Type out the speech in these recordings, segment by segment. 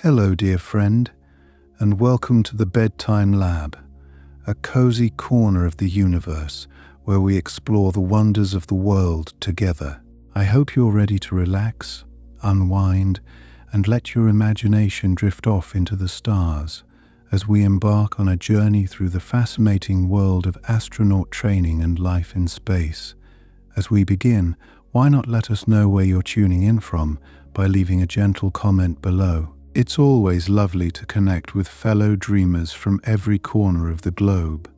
Hello, dear friend, and welcome to the Bedtime Lab, a cozy corner of the universe where we explore the wonders of the world together. I hope you're ready to relax, unwind, and let your imagination drift off into the stars as we embark on a journey through the fascinating world of astronaut training and life in space. As we begin, why not let us know where you're tuning in from by leaving a gentle comment below. It's always lovely to connect with fellow dreamers from every corner of the globe.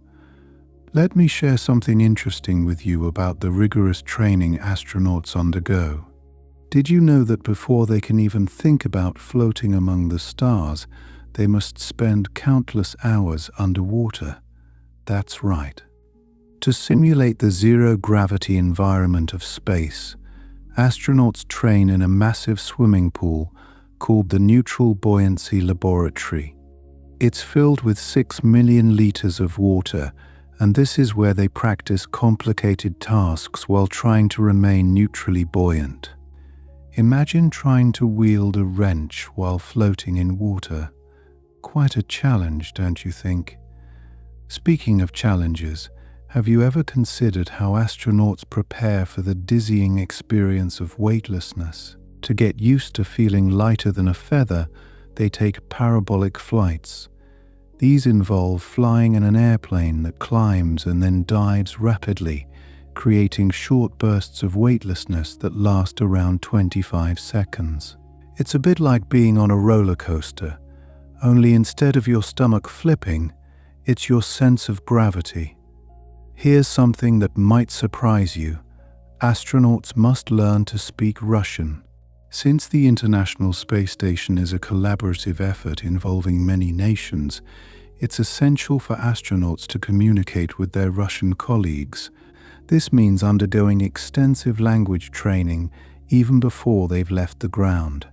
Let me share something interesting with you about the rigorous training astronauts undergo. Did you know that before they can even think about floating among the stars, they must spend countless hours underwater? That's right. To simulate the zero-gravity environment of space, astronauts train in a massive swimming pool called the Neutral Buoyancy Laboratory. It's filled with 6 million liters of water, and this is where they practice complicated tasks while trying to remain neutrally buoyant. Imagine trying to wield a wrench while floating in water. Quite a challenge, don't you think? Speaking of challenges, have you ever considered how astronauts prepare for the dizzying experience of weightlessness? To get used to feeling lighter than a feather, they take parabolic flights. These involve flying in an airplane that climbs and then dives rapidly, creating short bursts of weightlessness that last around 25 seconds. It's a bit like being on a roller coaster, only instead of your stomach flipping, it's your sense of gravity. Here's something that might surprise you. Astronauts must learn to speak Russian. Since the International Space Station is a collaborative effort involving many nations, it's essential for astronauts to communicate with their Russian colleagues. This means undergoing extensive language training even before they've left the ground.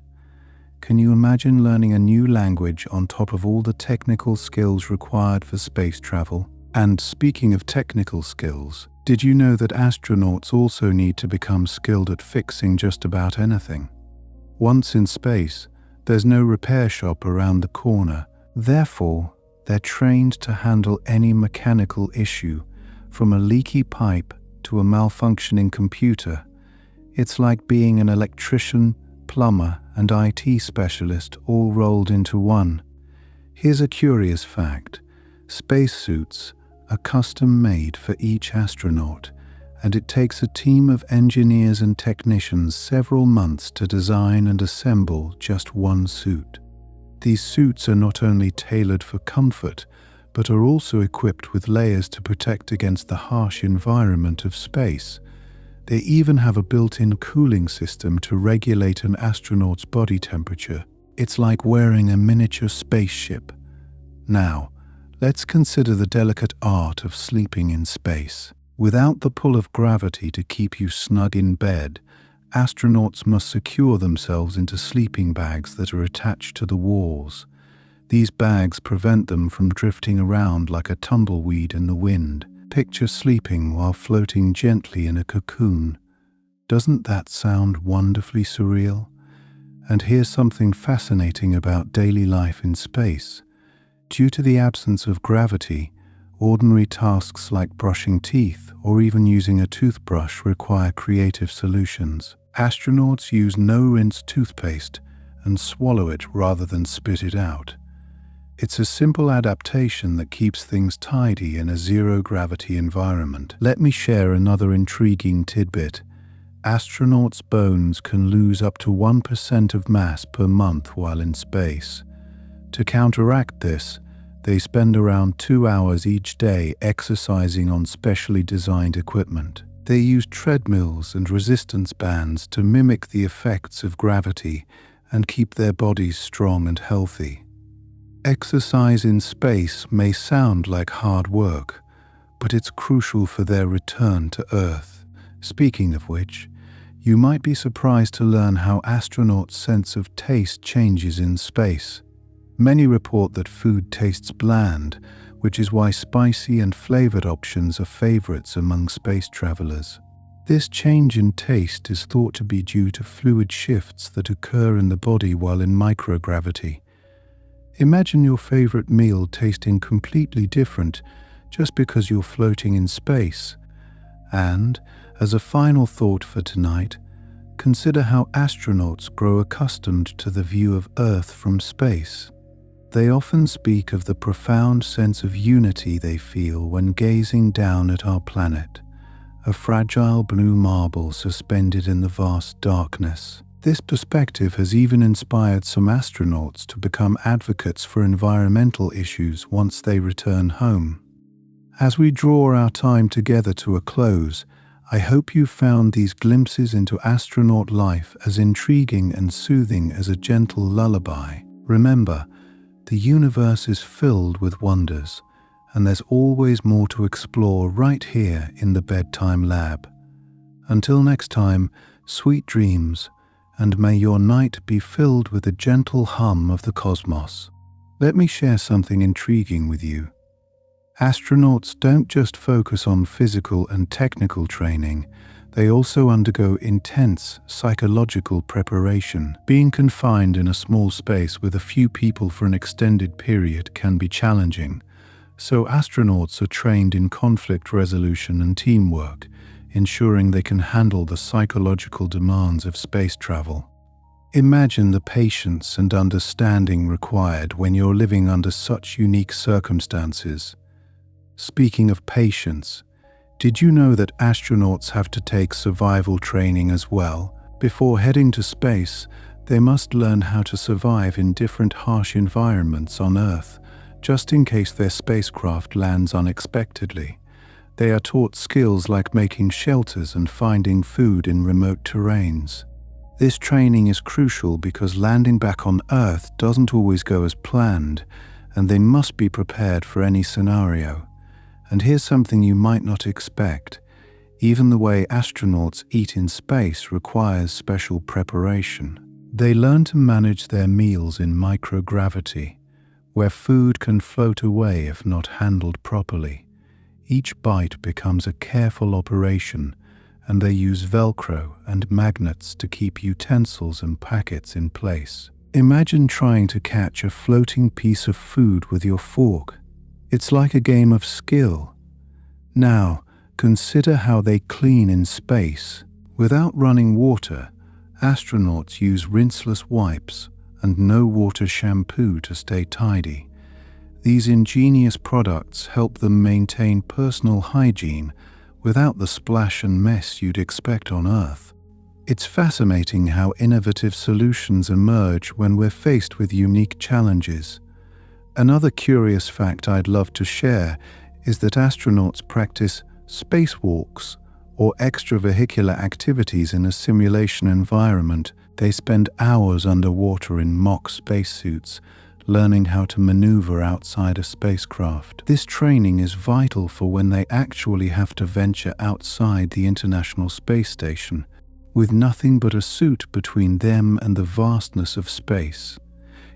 Can you imagine learning a new language on top of all the technical skills required for space travel? And speaking of technical skills, did you know that astronauts also need to become skilled at fixing just about anything? Once in space, there's no repair shop around the corner. Therefore, they're trained to handle any mechanical issue, from a leaky pipe to a malfunctioning computer. It's like being an electrician, plumber, and IT specialist all rolled into one. Here's a curious fact. Spacesuits are custom-made for each astronaut, and it takes a team of engineers and technicians several months to design and assemble just one suit. These suits are not only tailored for comfort, but are also equipped with layers to protect against the harsh environment of space. They even have a built-in cooling system to regulate an astronaut's body temperature. It's like wearing a miniature spaceship. Now, let's consider the delicate art of sleeping in space. Without the pull of gravity to keep you snug in bed, astronauts must secure themselves into sleeping bags that are attached to the walls. These bags prevent them from drifting around like a tumbleweed in the wind. Picture sleeping while floating gently in a cocoon. Doesn't that sound wonderfully surreal? And here's something fascinating about daily life in space. Due to the absence of gravity, ordinary tasks like brushing teeth or even using a toothbrush require creative solutions. Astronauts use no-rinse toothpaste and swallow it rather than spit it out. It's a simple adaptation that keeps things tidy in a zero-gravity environment. Let me share another intriguing tidbit. Astronauts' bones can lose up to 1% of mass per month while in space. To counteract this, they spend around 2 hours each day exercising on specially designed equipment. They use treadmills and resistance bands to mimic the effects of gravity and keep their bodies strong and healthy. Exercise in space may sound like hard work, but it's crucial for their return to Earth. Speaking of which, you might be surprised to learn how astronauts' sense of taste changes in space. Many report that food tastes bland, which is why spicy and flavored options are favorites among space travelers. This change in taste is thought to be due to fluid shifts that occur in the body while in microgravity. Imagine your favorite meal tasting completely different just because you're floating in space. And, as a final thought for tonight, consider how astronauts grow accustomed to the view of Earth from space. They often speak of the profound sense of unity they feel when gazing down at our planet, a fragile blue marble suspended in the vast darkness. This perspective has even inspired some astronauts to become advocates for environmental issues once they return home. As we draw our time together to a close, I hope you found these glimpses into astronaut life as intriguing and soothing as a gentle lullaby. Remember, the universe is filled with wonders, and there's always more to explore right here in the Bedtime Lab. Until next time, sweet dreams, and may your night be filled with the gentle hum of the cosmos. Let me share something intriguing with you. Astronauts don't just focus on physical and technical training, they also undergo intense psychological preparation. Being confined in a small space with a few people for an extended period can be challenging, so astronauts are trained in conflict resolution and teamwork, ensuring they can handle the psychological demands of space travel. Imagine the patience and understanding required when you're living under such unique circumstances. Speaking of patience, did you know that astronauts have to take survival training as well? Before heading to space, they must learn how to survive in different harsh environments on Earth, just in case their spacecraft lands unexpectedly. They are taught skills like making shelters and finding food in remote terrains. This training is crucial because landing back on Earth doesn't always go as planned, and they must be prepared for any scenario. And here's something you might not expect. Even the way astronauts eat in space requires special preparation. They learn to manage their meals in microgravity, where food can float away if not handled properly. Each bite becomes a careful operation, and they use Velcro and magnets to keep utensils and packets in place. Imagine trying to catch a floating piece of food with your fork. It's like a game of skill. Now, consider how they clean in space. Without running water, astronauts use rinseless wipes and no water shampoo to stay tidy. These ingenious products help them maintain personal hygiene without the splash and mess you'd expect on Earth. It's fascinating how innovative solutions emerge when we're faced with unique challenges. Another curious fact I'd love to share is that astronauts practice spacewalks or extravehicular activities in a simulation environment. They spend hours underwater in mock spacesuits, learning how to maneuver outside a spacecraft. This training is vital for when they actually have to venture outside the International Space Station, with nothing but a suit between them and the vastness of space.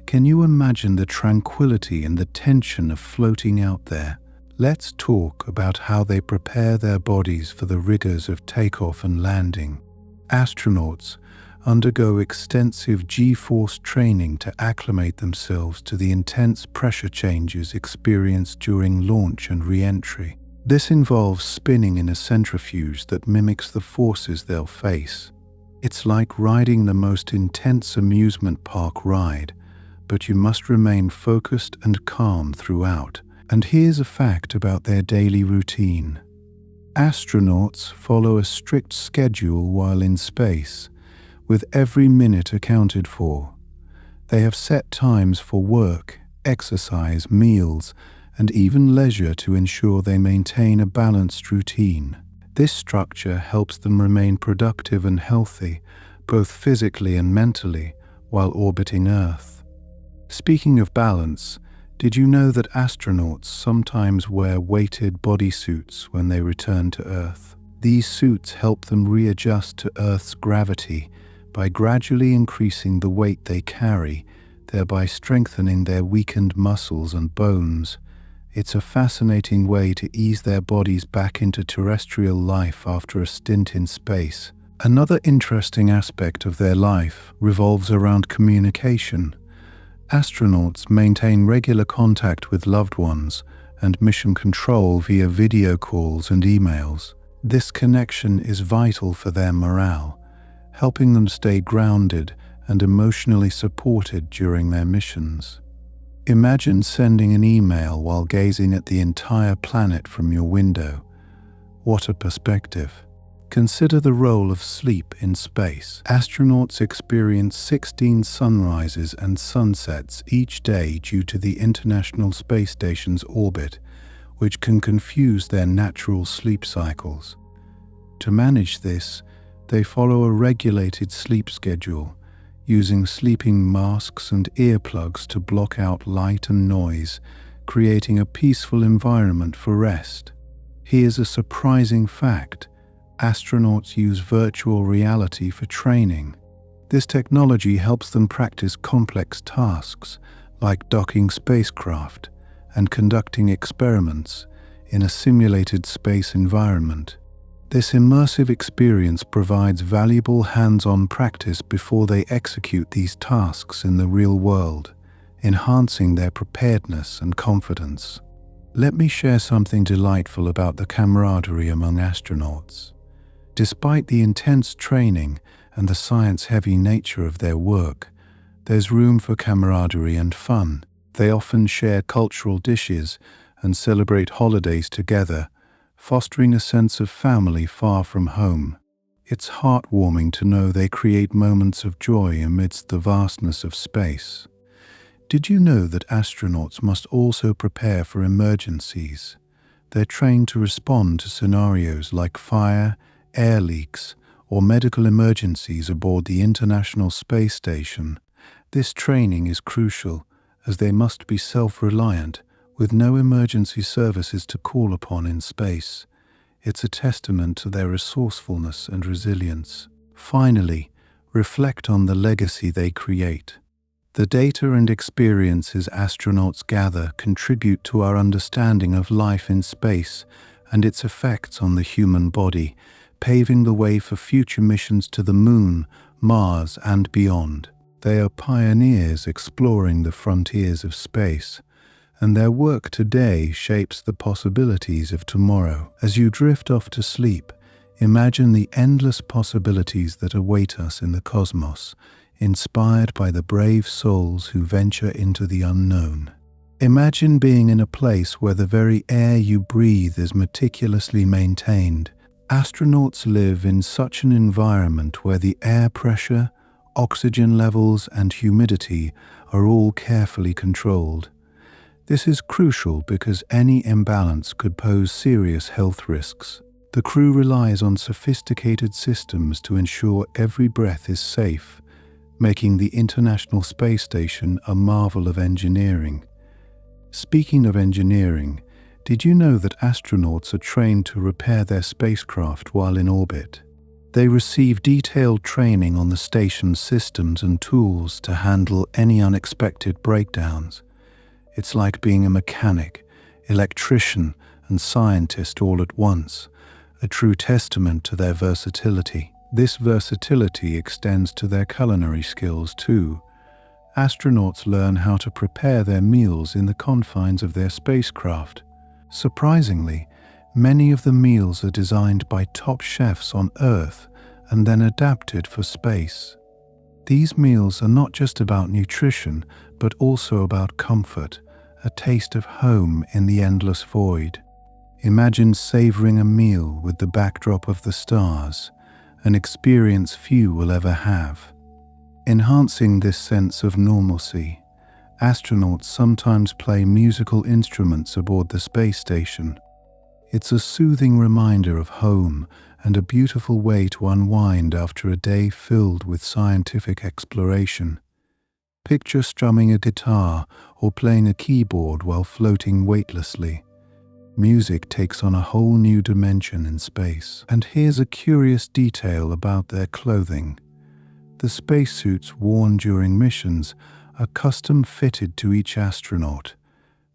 Can you imagine the tranquility and the tension of floating out there? Let's talk about how they prepare their bodies for the rigors of takeoff and landing. Astronauts undergo extensive G-force training to acclimate themselves to the intense pressure changes experienced during launch and re-entry. This involves spinning in a centrifuge that mimics the forces they'll face. It's like riding the most intense amusement park ride, but you must remain focused and calm throughout. And here's a fact about their daily routine. Astronauts follow a strict schedule while in space, with every minute accounted for. They have set times for work, exercise, meals, and even leisure to ensure they maintain a balanced routine. This structure helps them remain productive and healthy, both physically and mentally, while orbiting Earth. Speaking of balance, did you know that astronauts sometimes wear weighted bodysuits when they return to Earth? These suits help them readjust to Earth's gravity by gradually increasing the weight they carry, thereby strengthening their weakened muscles and bones. It's a fascinating way to ease their bodies back into terrestrial life after a stint in space. Another interesting aspect of their life revolves around communication. Astronauts maintain regular contact with loved ones and mission control via video calls and emails. This connection is vital for their morale, helping them stay grounded and emotionally supported during their missions. Imagine sending an email while gazing at the entire planet from your window. What a perspective. Consider the role of sleep in space. Astronauts experience 16 sunrises and sunsets each day due to the International Space Station's orbit, which can confuse their natural sleep cycles. To manage this, they follow a regulated sleep schedule, using sleeping masks and earplugs to block out light and noise, creating a peaceful environment for rest. Here's a surprising fact. Astronauts use virtual reality for training. This technology helps them practice complex tasks like docking spacecraft and conducting experiments in a simulated space environment. This immersive experience provides valuable hands-on practice before they execute these tasks in the real world, enhancing their preparedness and confidence. Let me share something delightful about the camaraderie among astronauts. Despite the intense training and the science-heavy nature of their work, there's room for camaraderie and fun. They often share cultural dishes and celebrate holidays together, fostering a sense of family far from home. It's heartwarming to know they create moments of joy amidst the vastness of space. Did you know that astronauts must also prepare for emergencies? They're trained to respond to scenarios like fire, air leaks, or medical emergencies aboard the International Space Station. This training is crucial, as they must be self-reliant, with no emergency services to call upon in space. It's a testament to their resourcefulness and resilience. Finally, reflect on the legacy they create. The data and experiences astronauts gather contribute to our understanding of life in space and its effects on the human body, paving the way for future missions to the Moon, Mars, and beyond. They are pioneers exploring the frontiers of space, and their work today shapes the possibilities of tomorrow. As you drift off to sleep, imagine the endless possibilities that await us in the cosmos, inspired by the brave souls who venture into the unknown. Imagine being in a place where the very air you breathe is meticulously maintained. Astronauts live in such an environment where the air pressure, oxygen levels, and humidity are all carefully controlled. This is crucial because any imbalance could pose serious health risks. The crew relies on sophisticated systems to ensure every breath is safe, making the International Space Station a marvel of engineering. Speaking of engineering, did you know that astronauts are trained to repair their spacecraft while in orbit? They receive detailed training on the station's systems and tools to handle any unexpected breakdowns. It's like being a mechanic, electrician, and scientist all at once, a true testament to their versatility. This versatility extends to their culinary skills too. Astronauts learn how to prepare their meals in the confines of their spacecraft. Surprisingly, many of the meals are designed by top chefs on Earth and then adapted for space. These meals are not just about nutrition, but also about comfort, a taste of home in the endless void. Imagine savoring a meal with the backdrop of the stars, an experience few will ever have. Enhancing this sense of normalcy, astronauts sometimes play musical instruments aboard the space station. It's a soothing reminder of home and a beautiful way to unwind after a day filled with scientific exploration. Picture strumming a guitar or playing a keyboard while floating weightlessly. Music takes on a whole new dimension in space. And here's a curious detail about their clothing. The spacesuits worn during missions are custom fitted to each astronaut,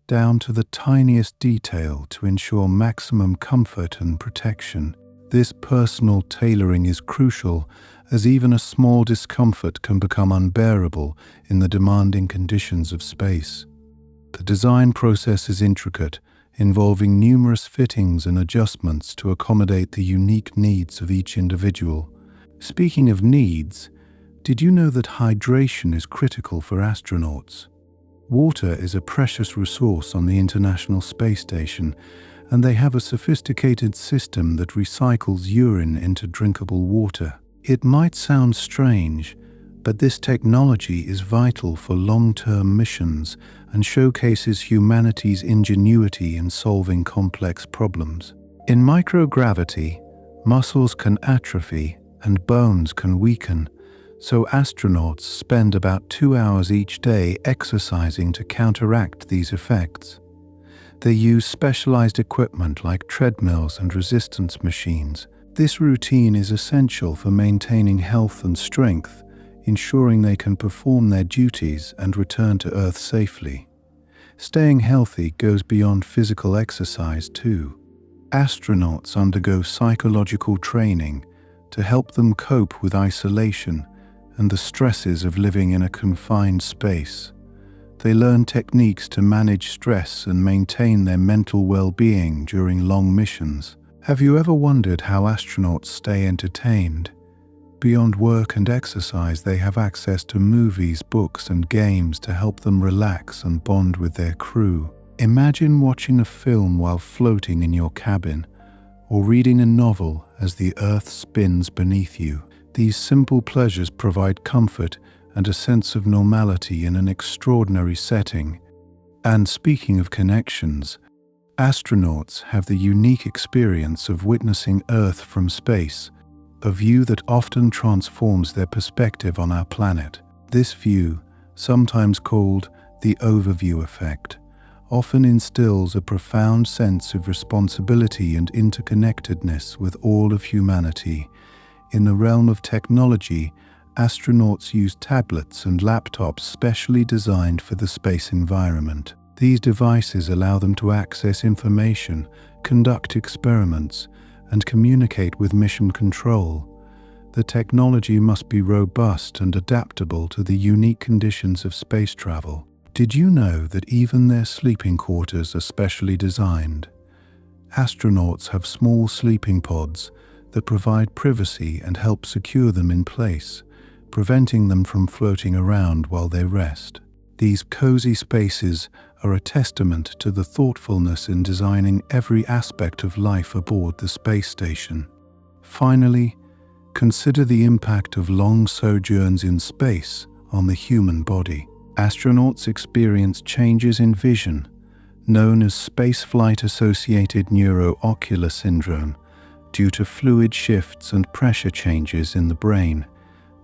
down to the tiniest detail to ensure maximum comfort and protection. This personal tailoring is crucial, as even a small discomfort can become unbearable in the demanding conditions of space. The design process is intricate, involving numerous fittings and adjustments to accommodate the unique needs of each individual. Speaking of needs, did you know that hydration is critical for astronauts? Water is a precious resource on the International Space Station, and they have a sophisticated system that recycles urine into drinkable water. It might sound strange, but this technology is vital for long-term missions and showcases humanity's ingenuity in solving complex problems. In microgravity, muscles can atrophy and bones can weaken, so astronauts spend about 2 hours each day exercising to counteract these effects. They use specialized equipment like treadmills and resistance machines. This routine is essential for maintaining health and strength, ensuring they can perform their duties and return to Earth safely. Staying healthy goes beyond physical exercise too. Astronauts undergo psychological training to help them cope with isolation and the stresses of living in a confined space. They learn techniques to manage stress and maintain their mental well-being during long missions. Have you ever wondered how astronauts stay entertained? Beyond work and exercise, they have access to movies, books, and games to help them relax and bond with their crew. Imagine watching a film while floating in your cabin, or reading a novel as the Earth spins beneath you. These simple pleasures provide comfort and a sense of normality in an extraordinary setting. And speaking of connections, astronauts have the unique experience of witnessing Earth from space, a view that often transforms their perspective on our planet. This view, sometimes called the overview effect, often instills a profound sense of responsibility and interconnectedness with all of humanity. In the realm of technology, astronauts use tablets and laptops specially designed for the space environment. These devices allow them to access information, conduct experiments, and communicate with mission control. The technology must be robust and adaptable to the unique conditions of space travel. Did you know that even their sleeping quarters are specially designed? Astronauts have small sleeping pods that provide privacy and help secure them in place, preventing them from floating around while they rest. These cozy spaces are a testament to the thoughtfulness in designing every aspect of life aboard the space station. Finally, consider the impact of long sojourns in space on the human body. Astronauts experience changes in vision, known as spaceflight-associated neuroocular syndrome, due to fluid shifts and pressure changes in the brain.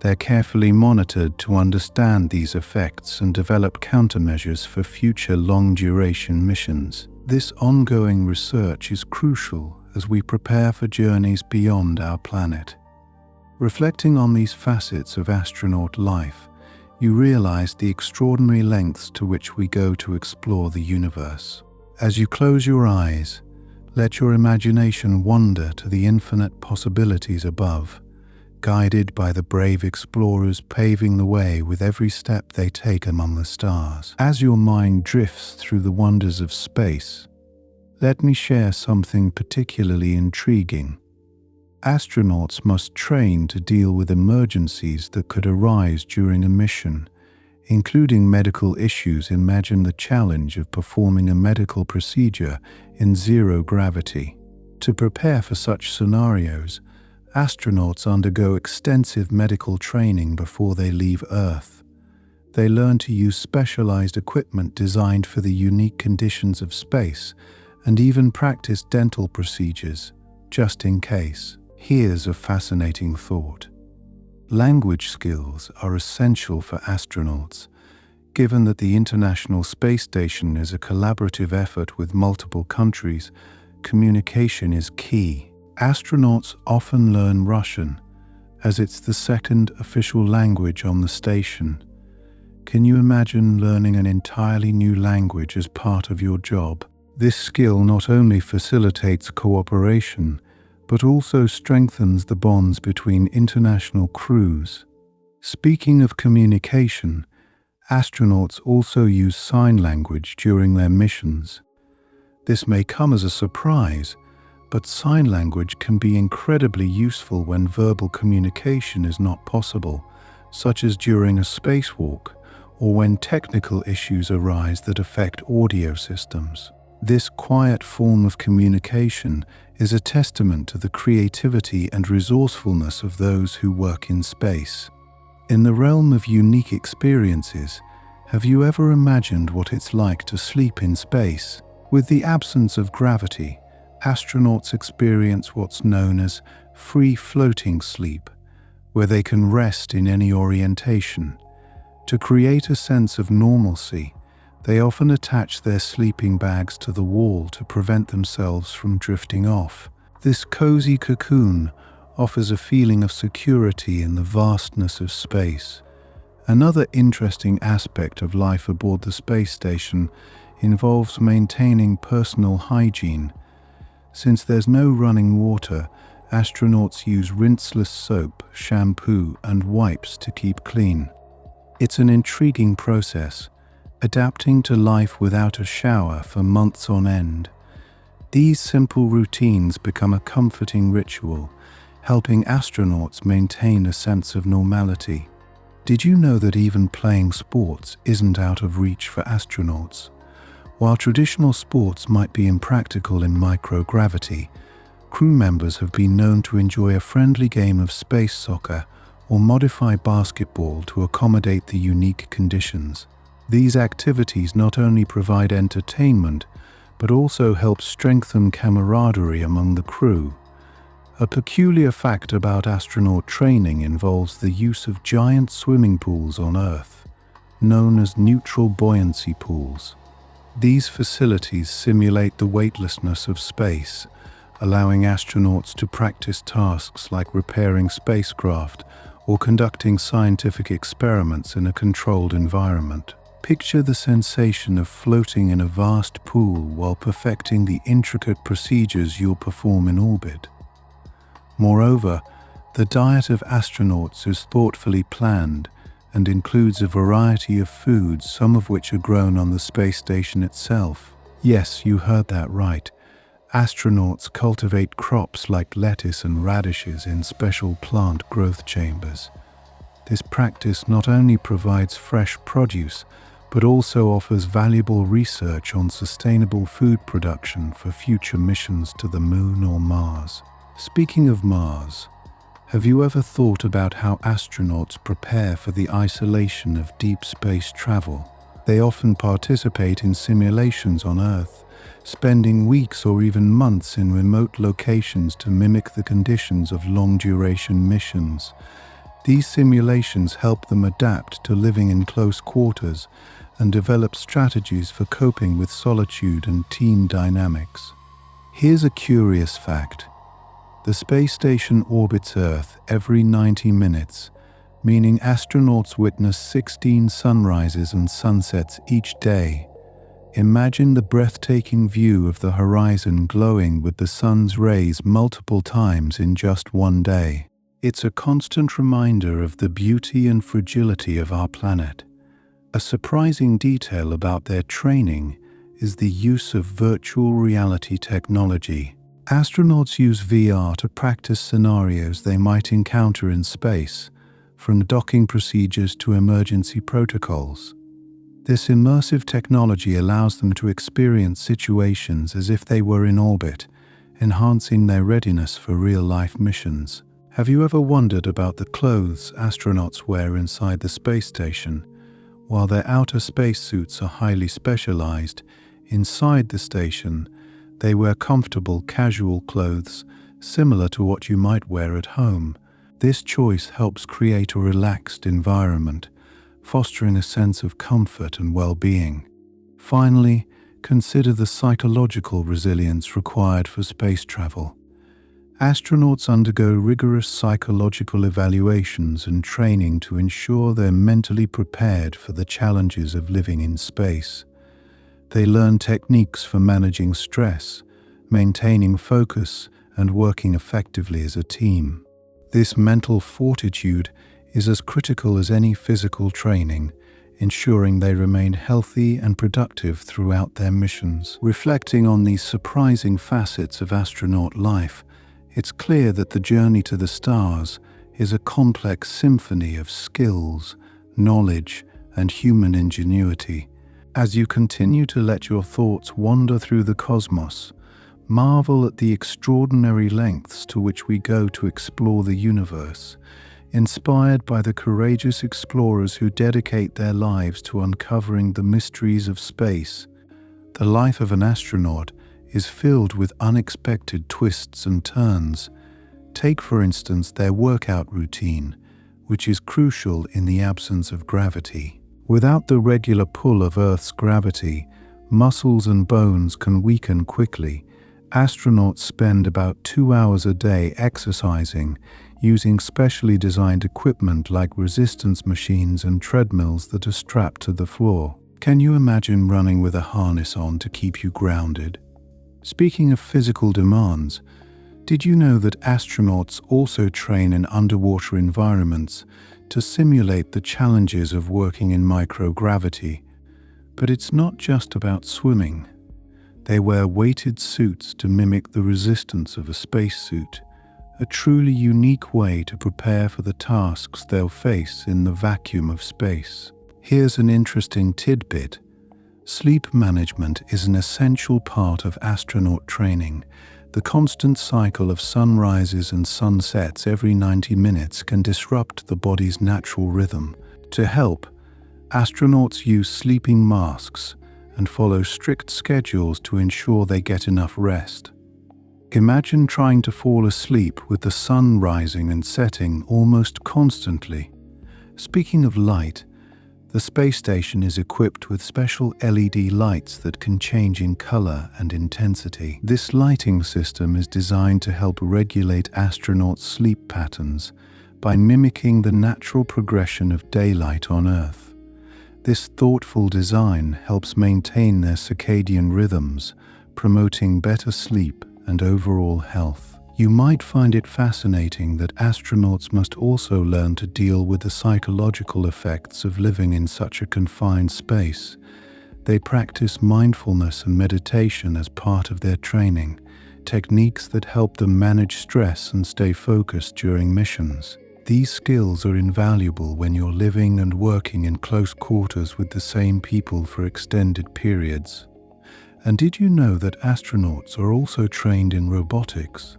They're carefully monitored to understand these effects and develop countermeasures for future long-duration missions. This ongoing research is crucial as we prepare for journeys beyond our planet. Reflecting on these facets of astronaut life, you realize the extraordinary lengths to which we go to explore the universe. As you close your eyes, let your imagination wander to the infinite possibilities above, guided by the brave explorers paving the way with every step they take among the stars. As your mind drifts through the wonders of space, let me share something particularly intriguing. Astronauts must train to deal with emergencies that could arise during a mission, including medical issues. Imagine the challenge of performing a medical procedure in zero gravity. To prepare for such scenarios, astronauts undergo extensive medical training before they leave Earth. They learn to use specialized equipment designed for the unique conditions of space, and even practice dental procedures, just in case. Here's a fascinating thought. Language skills are essential for astronauts. Given that the International Space Station is a collaborative effort with multiple countries, communication is key. Astronauts often learn Russian, as it's the second official language on the station. Can you imagine learning an entirely new language as part of your job? This skill not only facilitates cooperation, but also strengthens the bonds between international crews. Speaking of communication, astronauts also use sign language during their missions. This may come as a surprise, but sign language can be incredibly useful when verbal communication is not possible, such as during a spacewalk or when technical issues arise that affect audio systems. This quiet form of communication is a testament to the creativity and resourcefulness of those who work in space. In the realm of unique experiences, have you ever imagined what it's like to sleep in space? With the absence of gravity, astronauts experience what's known as free-floating sleep, where they can rest in any orientation. To create a sense of normalcy, they often attach their sleeping bags to the wall to prevent themselves from drifting off. This cozy cocoon offers a feeling of security in the vastness of space. Another interesting aspect of life aboard the space station involves maintaining personal hygiene. Since there's no running water, astronauts use rinseless soap, shampoo, and wipes to keep clean. It's an intriguing process, adapting to life without a shower for months on end. These simple routines become a comforting ritual, helping astronauts maintain a sense of normality. Did you know that even playing sports isn't out of reach for astronauts? While traditional sports might be impractical in microgravity, crew members have been known to enjoy a friendly game of space soccer or modify basketball to accommodate the unique conditions. These activities not only provide entertainment, but also help strengthen camaraderie among the crew. A peculiar fact about astronaut training involves the use of giant swimming pools on Earth, known as neutral buoyancy pools. These facilities simulate the weightlessness of space, allowing astronauts to practice tasks like repairing spacecraft or conducting scientific experiments in a controlled environment. Picture the sensation of floating in a vast pool while perfecting the intricate procedures you'll perform in orbit. Moreover, the diet of astronauts is thoughtfully planned and includes a variety of foods, some of which are grown on the space station itself. Yes, you heard that right. Astronauts cultivate crops like lettuce and radishes in special plant growth chambers. This practice not only provides fresh produce, but also offers valuable research on sustainable food production for future missions to the Moon or Mars. Speaking of Mars, have you ever thought about how astronauts prepare for the isolation of deep space travel? They often participate in simulations on Earth, spending weeks or even months in remote locations to mimic the conditions of long-duration missions. These simulations help them adapt to living in close quarters and develop strategies for coping with solitude and team dynamics. Here's a curious fact. The space station orbits Earth every 90 minutes, meaning astronauts witness 16 sunrises and sunsets each day. Imagine the breathtaking view of the horizon glowing with the sun's rays multiple times in just one day. It's a constant reminder of the beauty and fragility of our planet. A surprising detail about their training is the use of virtual reality technology. Astronauts use VR to practice scenarios they might encounter in space, from docking procedures to emergency protocols. This immersive technology allows them to experience situations as if they were in orbit, enhancing their readiness for real-life missions. Have you ever wondered about the clothes astronauts wear inside the space station? While their outer spacesuits are highly specialized, inside the station, they wear comfortable, casual clothes, similar to what you might wear at home. This choice helps create a relaxed environment, fostering a sense of comfort and well-being. Finally, consider the psychological resilience required for space travel. Astronauts undergo rigorous psychological evaluations and training to ensure they're mentally prepared for the challenges of living in space. They learn techniques for managing stress, maintaining focus, and working effectively as a team. This mental fortitude is as critical as any physical training, ensuring they remain healthy and productive throughout their missions. Reflecting on these surprising facets of astronaut life, it's clear that the journey to the stars is a complex symphony of skills, knowledge, and human ingenuity. As you continue to let your thoughts wander through the cosmos, marvel at the extraordinary lengths to which we go to explore the universe, inspired by the courageous explorers who dedicate their lives to uncovering the mysteries of space. The life of an astronaut is filled with unexpected twists and turns. Take, for instance, their workout routine, which is crucial in the absence of gravity. Without the regular pull of Earth's gravity, muscles and bones can weaken quickly. Astronauts spend about 2 hours a day exercising, using specially designed equipment like resistance machines and treadmills that are strapped to the floor. Can you imagine running with a harness on to keep you grounded? Speaking of physical demands, did you know that astronauts also train in underwater environments to simulate the challenges of working in microgravity? But it's not just about swimming. They wear weighted suits to mimic the resistance of a spacesuit, a truly unique way to prepare for the tasks they'll face in the vacuum of space. Here's an interesting tidbit. Sleep management is an essential part of astronaut training. The constant cycle of sunrises and sunsets every 90 minutes can disrupt the body's natural rhythm. To help, astronauts use sleeping masks and follow strict schedules to ensure they get enough rest. Imagine trying to fall asleep with the sun rising and setting almost constantly. Speaking of light, the space station is equipped with special LED lights that can change in color and intensity. This lighting system is designed to help regulate astronauts' sleep patterns by mimicking the natural progression of daylight on Earth. This thoughtful design helps maintain their circadian rhythms, promoting better sleep and overall health. You might find it fascinating that astronauts must also learn to deal with the psychological effects of living in such a confined space. They practice mindfulness and meditation as part of their training, techniques that help them manage stress and stay focused during missions. These skills are invaluable when you're living and working in close quarters with the same people for extended periods. And did you know that astronauts are also trained in robotics?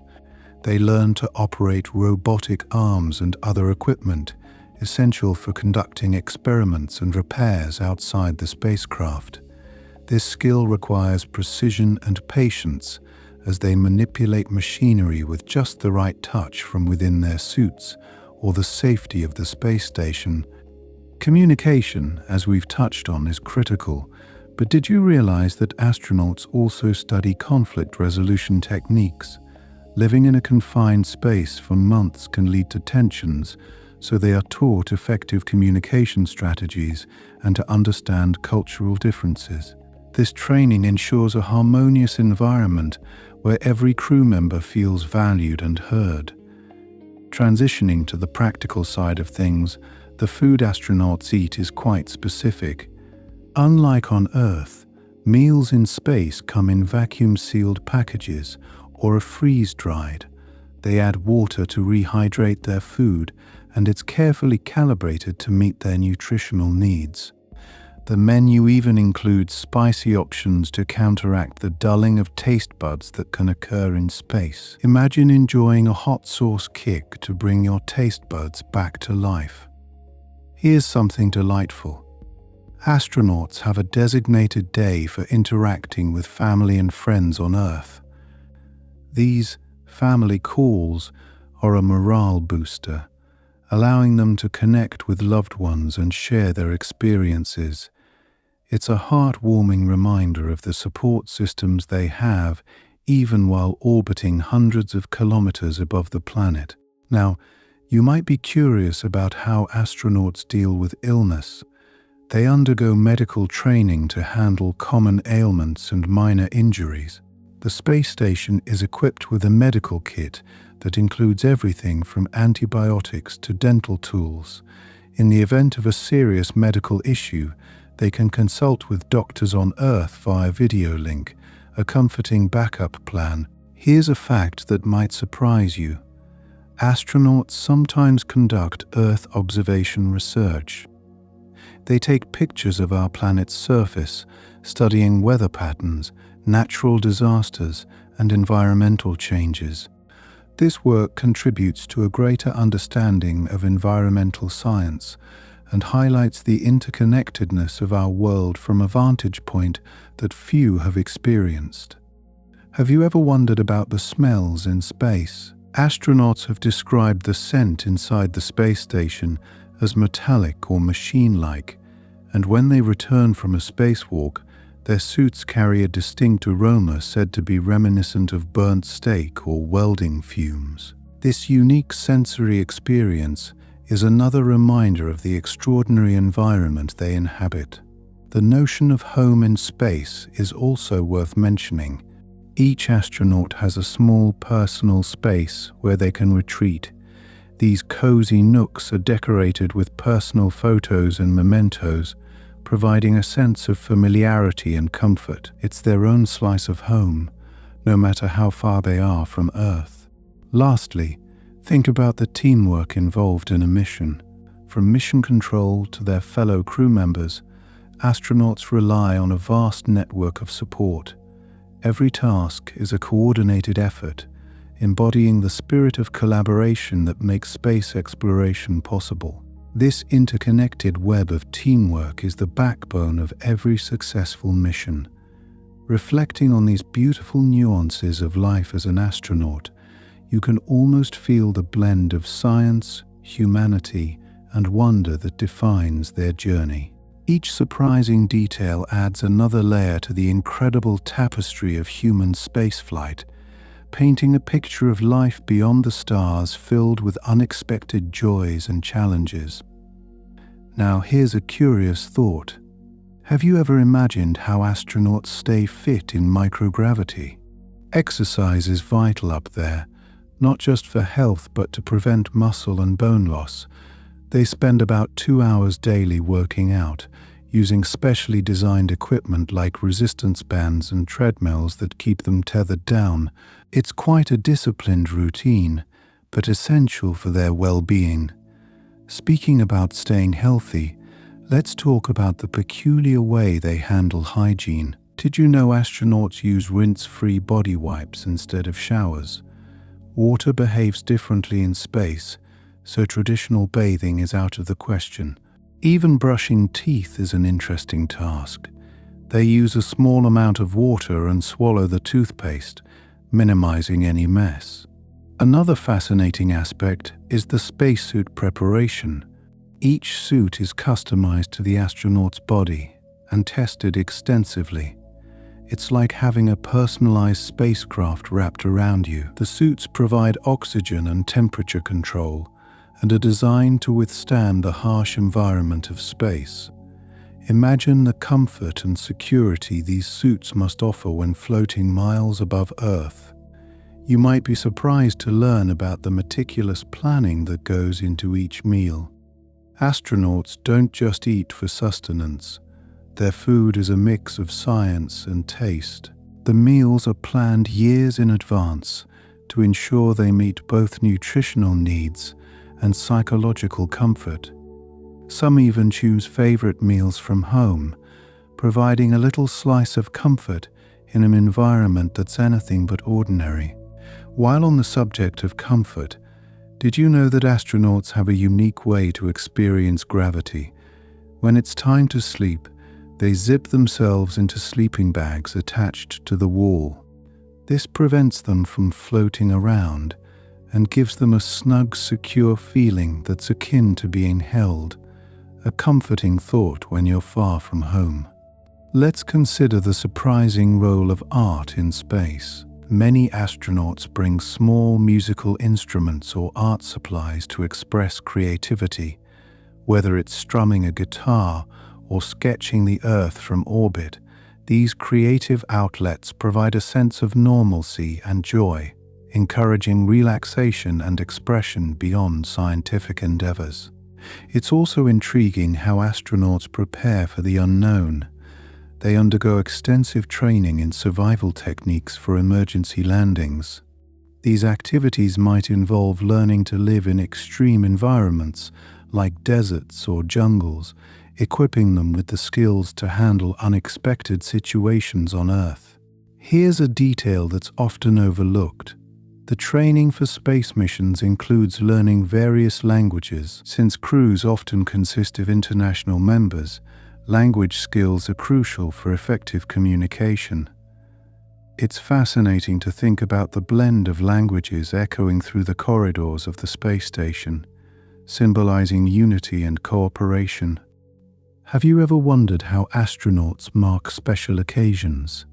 They learn to operate robotic arms and other equipment, essential for conducting experiments and repairs outside the spacecraft. This skill requires precision and patience as they manipulate machinery with just the right touch from within their suits or the safety of the space station. Communication, as we've touched on, is critical. But did you realize that astronauts also study conflict resolution techniques? Living in a confined space for months can lead to tensions, so they are taught effective communication strategies and to understand cultural differences. This training ensures a harmonious environment where every crew member feels valued and heard. Transitioning to the practical side of things, the food astronauts eat is quite specific. Unlike on Earth, meals in space come in vacuum-sealed packages or are freeze-dried. They add water to rehydrate their food, and it's carefully calibrated to meet their nutritional needs. The menu even includes spicy options to counteract the dulling of taste buds that can occur in space. Imagine enjoying a hot sauce kick to bring your taste buds back to life. Here's something delightful. Astronauts have a designated day for interacting with family and friends on Earth. These family calls are a morale booster, allowing them to connect with loved ones and share their experiences. It's a heartwarming reminder of the support systems they have, even while orbiting hundreds of kilometers above the planet. Now, you might be curious about how astronauts deal with illness. They undergo medical training to handle common ailments and minor injuries. The space station is equipped with a medical kit that includes everything from antibiotics to dental tools. In the event of a serious medical issue, they can consult with doctors on Earth via video link, a comforting backup plan. Here's a fact that might surprise you. Astronauts sometimes conduct Earth observation research. They take pictures of our planet's surface, studying weather patterns, natural disasters, and environmental changes. This work contributes to a greater understanding of environmental science and highlights the interconnectedness of our world from a vantage point that few have experienced. Have you ever wondered about the smells in space? Astronauts have described the scent inside the space station as metallic or machine-like, and when they return from a spacewalk, their suits carry a distinct aroma said to be reminiscent of burnt steak or welding fumes. This unique sensory experience is another reminder of the extraordinary environment they inhabit. The notion of home in space is also worth mentioning. Each astronaut has a small personal space where they can retreat. These cozy nooks are decorated with personal photos and mementos, providing a sense of familiarity and comfort. It's their own slice of home, no matter how far they are from Earth. Lastly, think about the teamwork involved in a mission. From mission control to their fellow crew members, astronauts rely on a vast network of support. Every task is a coordinated effort, embodying the spirit of collaboration that makes space exploration possible. This interconnected web of teamwork is the backbone of every successful mission. Reflecting on these beautiful nuances of life as an astronaut, you can almost feel the blend of science, humanity, and wonder that defines their journey. Each surprising detail adds another layer to the incredible tapestry of human spaceflight, painting a picture of life beyond the stars filled with unexpected joys and challenges. Now, here's a curious thought. Have you ever imagined how astronauts stay fit in microgravity? Exercise is vital up there, not just for health but to prevent muscle and bone loss. They spend about 2 hours daily working out, using specially designed equipment like resistance bands and treadmills that keep them tethered down. It's quite a disciplined routine, but essential for their well-being. Speaking about staying healthy, let's talk about the peculiar way they handle hygiene. Did you know astronauts use rinse-free body wipes instead of showers? Water behaves differently in space, so traditional bathing is out of the question. Even brushing teeth is an interesting task. They use a small amount of water and swallow the toothpaste, minimizing any mess. Another fascinating aspect is the spacesuit preparation. Each suit is customized to the astronaut's body and tested extensively. It's like having a personalized spacecraft wrapped around you. The suits provide oxygen and temperature control and are designed to withstand the harsh environment of space. Imagine the comfort and security these suits must offer when floating miles above Earth. You might be surprised to learn about the meticulous planning that goes into each meal. Astronauts don't just eat for sustenance. Their food is a mix of science and taste. The meals are planned years in advance to ensure they meet both nutritional needs and psychological comfort. Some even choose favorite meals from home, providing a little slice of comfort in an environment that's anything but ordinary. While on the subject of comfort, did you know that astronauts have a unique way to experience gravity? When it's time to sleep, they zip themselves into sleeping bags attached to the wall. This prevents them from floating around and gives them a snug, secure feeling that's akin to being held, a comforting thought when you're far from home. Let's consider the surprising role of art in space. Many astronauts bring small musical instruments or art supplies to express creativity, whether it's strumming a guitar or sketching the Earth from orbit. These creative outlets provide a sense of normalcy and joy, encouraging relaxation and expression beyond scientific endeavors. It's also intriguing how astronauts prepare for the unknown. They undergo extensive training in survival techniques for emergency landings. These activities might involve learning to live in extreme environments like deserts or jungles, equipping them with the skills to handle unexpected situations on Earth. Here's a detail that's often overlooked. The training for space missions includes learning various languages. Since crews often consist of international members, language skills are crucial for effective communication. It's fascinating to think about the blend of languages echoing through the corridors of the space station, symbolizing unity and cooperation. Have you ever wondered how astronauts mark special occasions?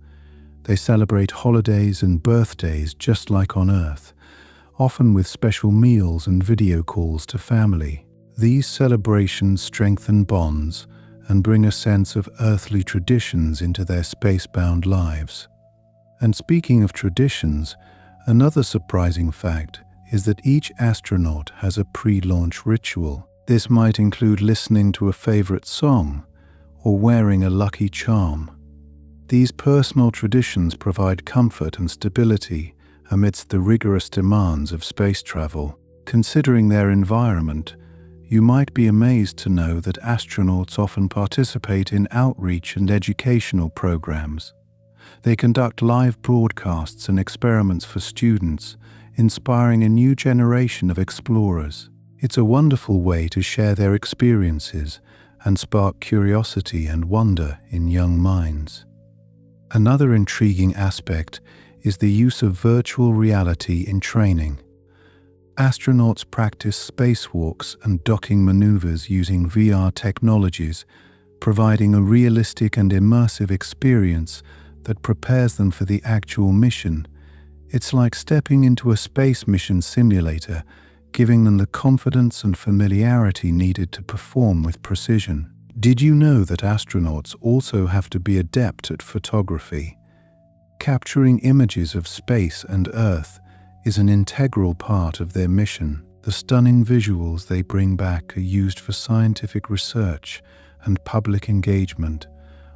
They celebrate holidays and birthdays just like on Earth, often with special meals and video calls to family. These celebrations strengthen bonds and bring a sense of earthly traditions into their space-bound lives. And speaking of traditions, another surprising fact is that each astronaut has a pre-launch ritual. This might include listening to a favorite song or wearing a lucky charm. These personal traditions provide comfort and stability amidst the rigorous demands of space travel. Considering their environment, you might be amazed to know that astronauts often participate in outreach and educational programs. They conduct live broadcasts and experiments for students, inspiring a new generation of explorers. It's a wonderful way to share their experiences and spark curiosity and wonder in young minds. Another intriguing aspect is the use of virtual reality in training. Astronauts practice spacewalks and docking maneuvers using VR technologies, providing a realistic and immersive experience that prepares them for the actual mission. It's like stepping into a space mission simulator, giving them the confidence and familiarity needed to perform with precision. Did you know that astronauts also have to be adept at photography? Capturing images of space and Earth is an integral part of their mission. The stunning visuals they bring back are used for scientific research and public engagement,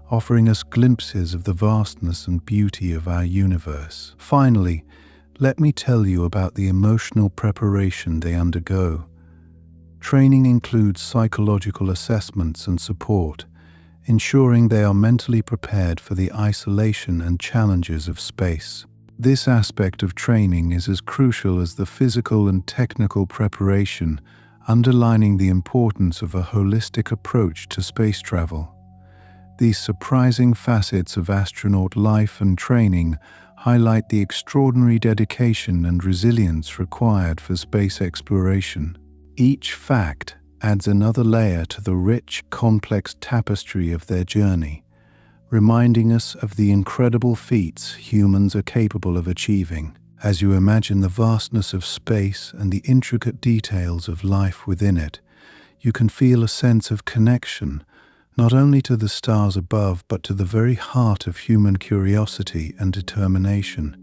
offering us glimpses of the vastness and beauty of our universe. Finally, let me tell you about the emotional preparation they undergo. Training includes psychological assessments and support, ensuring they are mentally prepared for the isolation and challenges of space. This aspect of training is as crucial as the physical and technical preparation, underlining the importance of a holistic approach to space travel. These surprising facets of astronaut life and training highlight the extraordinary dedication and resilience required for space exploration. Each fact adds another layer to the rich, complex tapestry of their journey, reminding us of the incredible feats humans are capable of achieving. As you imagine the vastness of space and the intricate details of life within it, you can feel a sense of connection, not only to the stars above, but to the very heart of human curiosity and determination.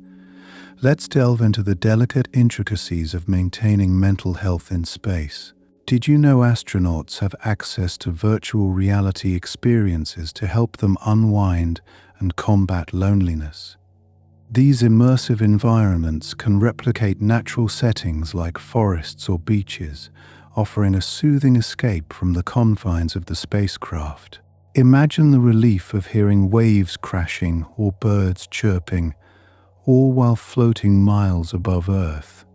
Let's delve into the delicate intricacies of maintaining mental health in space. Did you know astronauts have access to virtual reality experiences to help them unwind and combat loneliness? These immersive environments can replicate natural settings like forests or beaches, offering a soothing escape from the confines of the spacecraft. Imagine the relief of hearing waves crashing or birds chirping, all while floating miles above Earth.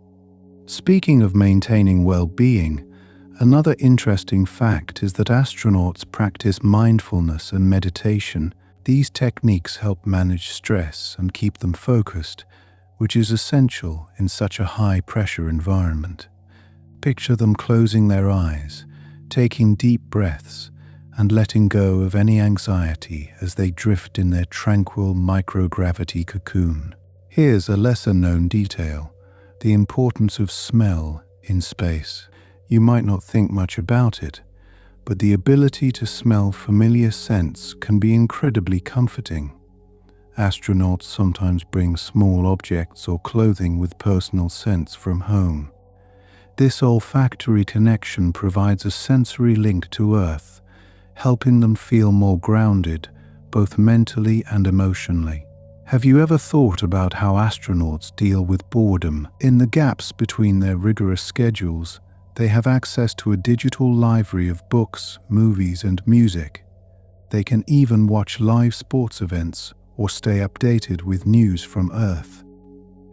Speaking of maintaining well-being, another interesting fact is that astronauts practice mindfulness and meditation. These techniques help manage stress and keep them focused, which is essential in such a high-pressure environment. Picture them closing their eyes, taking deep breaths, and letting go of any anxiety as they drift in their tranquil microgravity cocoon. Here's a lesser-known detail: the importance of smell in space. You might not think much about it, but the ability to smell familiar scents can be incredibly comforting. Astronauts sometimes bring small objects or clothing with personal scents from home. This olfactory connection provides a sensory link to Earth, helping them feel more grounded, both mentally and emotionally. Have you ever thought about how astronauts deal with boredom? In the gaps between their rigorous schedules, they have access to a digital library of books, movies, and music. They can even watch live sports events or stay updated with news from Earth.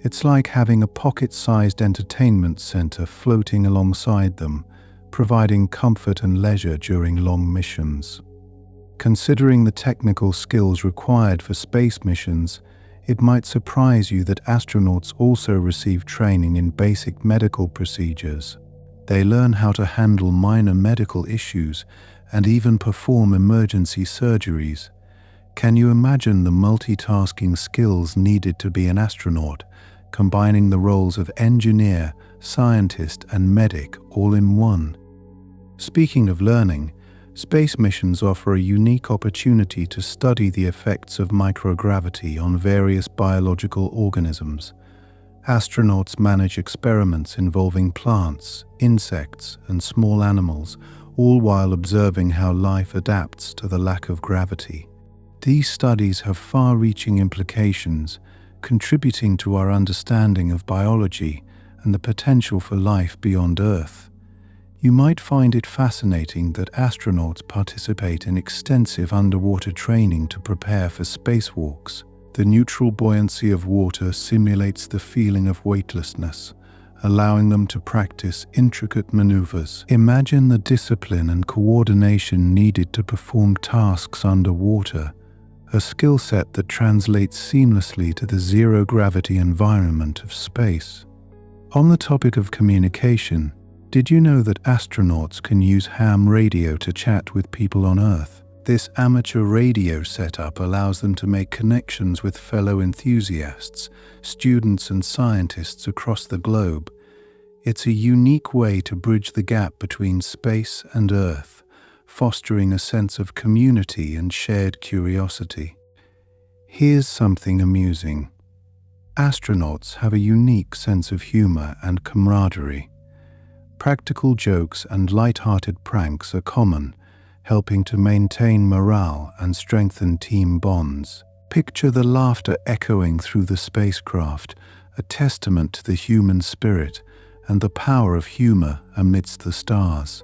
It's like having a pocket-sized entertainment center floating alongside them, providing comfort and leisure during long missions. Considering the technical skills required for space missions, it might surprise you that astronauts also receive training in basic medical procedures. They learn how to handle minor medical issues and even perform emergency surgeries. Can you imagine the multitasking skills needed to be an astronaut, combining the roles of engineer, scientist, and medic all in one? Speaking of learning, space missions offer a unique opportunity to study the effects of microgravity on various biological organisms. Astronauts manage experiments involving plants, insects, and small animals, all while observing how life adapts to the lack of gravity. These studies have far-reaching implications, contributing to our understanding of biology and the potential for life beyond Earth. You might find it fascinating that astronauts participate in extensive underwater training to prepare for spacewalks. The neutral buoyancy of water simulates the feeling of weightlessness, allowing them to practice intricate maneuvers. Imagine the discipline and coordination needed to perform tasks underwater, a skill set that translates seamlessly to the zero-gravity environment of space. On the topic of communication, did you know that astronauts can use ham radio to chat with people on Earth? This amateur radio setup allows them to make connections with fellow enthusiasts, students, and scientists across the globe. It's a unique way to bridge the gap between space and Earth, fostering a sense of community and shared curiosity. Here's something amusing. Astronauts have a unique sense of humor and camaraderie. Practical jokes and light-hearted pranks are common, helping to maintain morale and strengthen team bonds. Picture the laughter echoing through the spacecraft, a testament to the human spirit and the power of humor amidst the stars.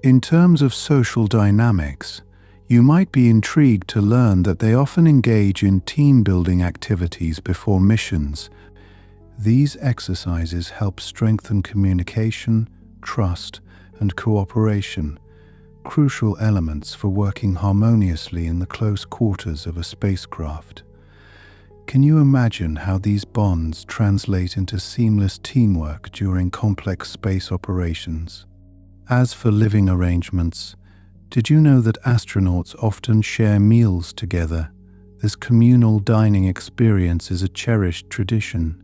In terms of social dynamics, you might be intrigued to learn that they often engage in team-building activities before missions. These exercises help strengthen communication, trust, and cooperation, crucial elements for working harmoniously in the close quarters of a spacecraft. Can you imagine how these bonds translate into seamless teamwork during complex space operations? As for living arrangements, did you know that astronauts often share meals together? This communal dining experience is a cherished tradition,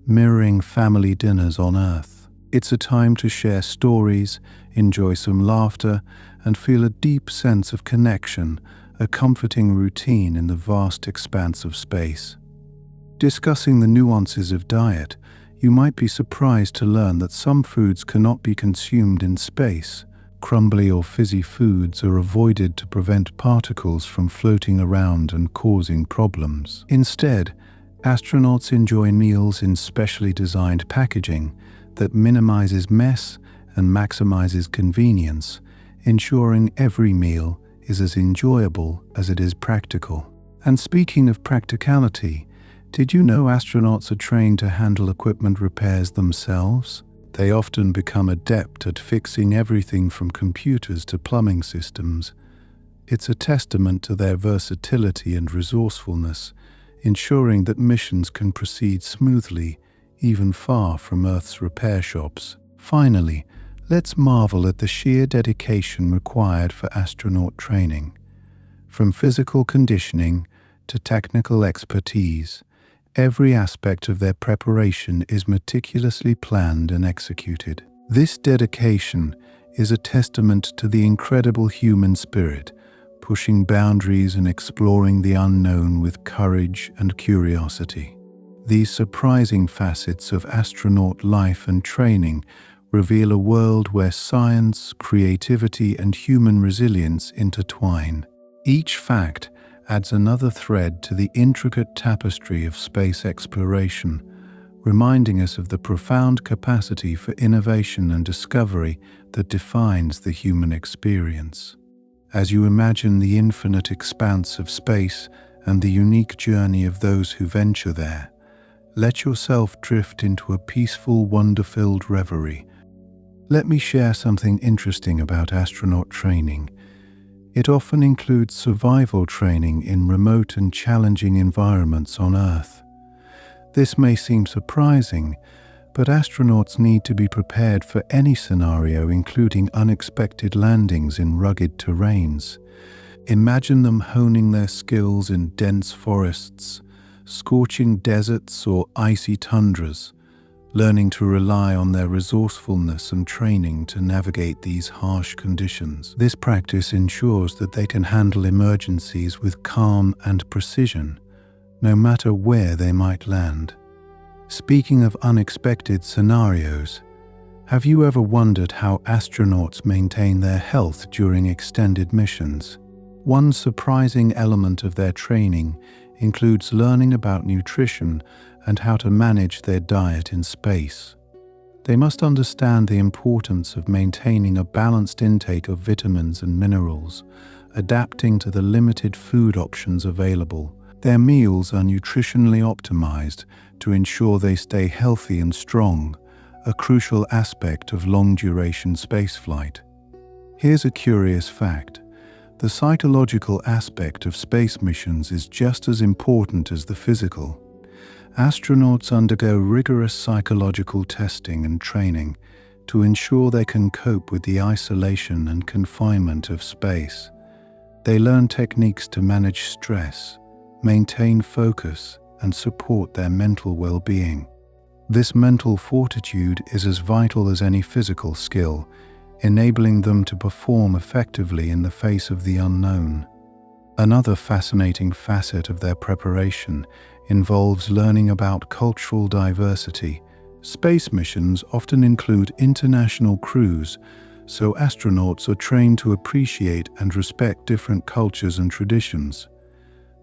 mirroring family dinners on Earth. It's a time to share stories, enjoy some laughter, and feel a deep sense of connection, a comforting routine in the vast expanse of space. Discussing the nuances of diet, you might be surprised to learn that some foods cannot be consumed in space. Crumbly or fizzy foods are avoided to prevent particles from floating around and causing problems. Instead, astronauts enjoy meals in specially designed packaging that minimizes mess and maximizes convenience, ensuring every meal is as enjoyable as it is practical. And speaking of practicality, did you know astronauts are trained to handle equipment repairs themselves? They often become adept at fixing everything from computers to plumbing systems. It's a testament to their versatility and resourcefulness, ensuring that missions can proceed smoothly, even far from Earth's repair shops. Finally, let's marvel at the sheer dedication required for astronaut training. From physical conditioning to technical expertise, every aspect of their preparation is meticulously planned and executed. This dedication is a testament to the incredible human spirit, pushing boundaries and exploring the unknown with courage and curiosity. These surprising facets of astronaut life and training reveal a world where science, creativity, and human resilience intertwine. Each fact adds another thread to the intricate tapestry of space exploration, reminding us of the profound capacity for innovation and discovery that defines the human experience. As you imagine the infinite expanse of space and the unique journey of those who venture there, let yourself drift into a peaceful, wonder-filled reverie. Let me share something interesting about astronaut training. It often includes survival training in remote and challenging environments on Earth. This may seem surprising, but astronauts need to be prepared for any scenario, including unexpected landings in rugged terrains. Imagine them honing their skills in dense forests, scorching deserts, or icy tundras, learning to rely on their resourcefulness and training to navigate these harsh conditions. This practice ensures that they can handle emergencies with calm and precision, no matter where they might land. Speaking of unexpected scenarios, have you ever wondered how astronauts maintain their health during extended missions? One surprising element of their training includes learning about nutrition and how to manage their diet in space. They must understand the importance of maintaining a balanced intake of vitamins and minerals, adapting to the limited food options available. Their meals are nutritionally optimized to ensure they stay healthy and strong, a crucial aspect of long-duration spaceflight. Here's a curious fact. The psychological aspect of space missions is just as important as the physical. Astronauts undergo rigorous psychological testing and training to ensure they can cope with the isolation and confinement of space. They learn techniques to manage stress, maintain focus, and support their mental well-being. This mental fortitude is as vital as any physical skill, enabling them to perform effectively in the face of the unknown. Another fascinating facet of their preparation involves learning about cultural diversity. Space missions often include international crews, so astronauts are trained to appreciate and respect different cultures and traditions.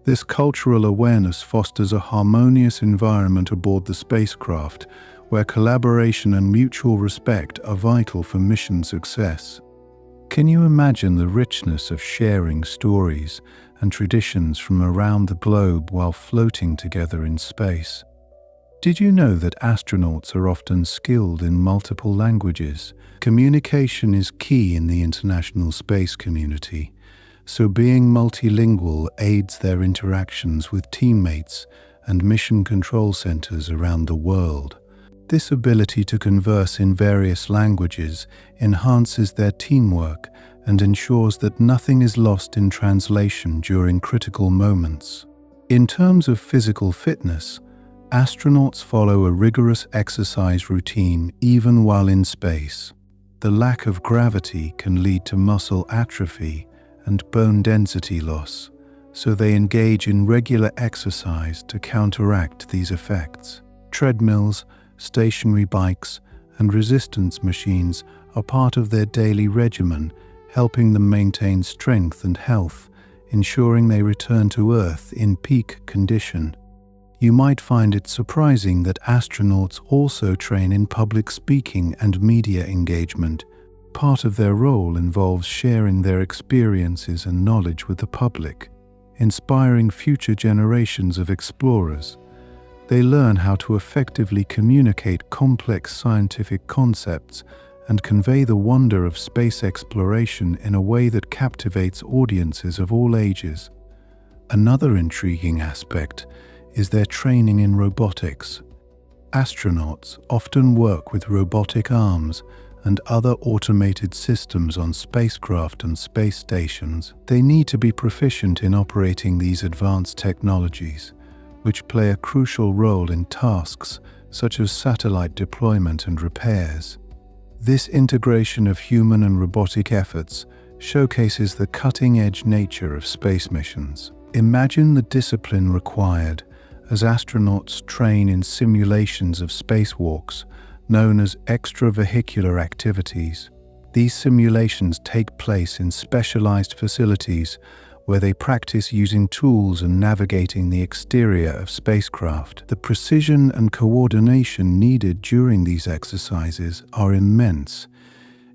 This cultural awareness fosters a harmonious environment aboard the spacecraft, where collaboration and mutual respect are vital for mission success. Can you imagine the richness of sharing stories and traditions from around the globe while floating together in space? Did you know that astronauts are often skilled in multiple languages? Communication is key in the international space community, so being multilingual aids their interactions with teammates and mission control centers around the world. This ability to converse in various languages enhances their teamwork and ensures that nothing is lost in translation during critical moments. In terms of physical fitness, astronauts follow a rigorous exercise routine even while in space. The lack of gravity can lead to muscle atrophy and bone density loss, so they engage in regular exercise to counteract these effects. Treadmills, stationary bikes, and resistance machines are part of their daily regimen, helping them maintain strength and health, ensuring they return to Earth in peak condition. You might find it surprising that astronauts also train in public speaking and media engagement. Part of their role involves sharing their experiences and knowledge with the public, inspiring future generations of explorers. They learn how to effectively communicate complex scientific concepts and convey the wonder of space exploration in a way that captivates audiences of all ages. Another intriguing aspect is their training in robotics. Astronauts often work with robotic arms and other automated systems on spacecraft and space stations. They need to be proficient in operating these advanced technologies, which play a crucial role in tasks such as satellite deployment and repairs. This integration of human and robotic efforts showcases the cutting-edge nature of space missions. Imagine the discipline required as astronauts train in simulations of spacewalks known as extravehicular activities. These simulations take place in specialized facilities where they practice using tools and navigating the exterior of spacecraft. The precision and coordination needed during these exercises are immense,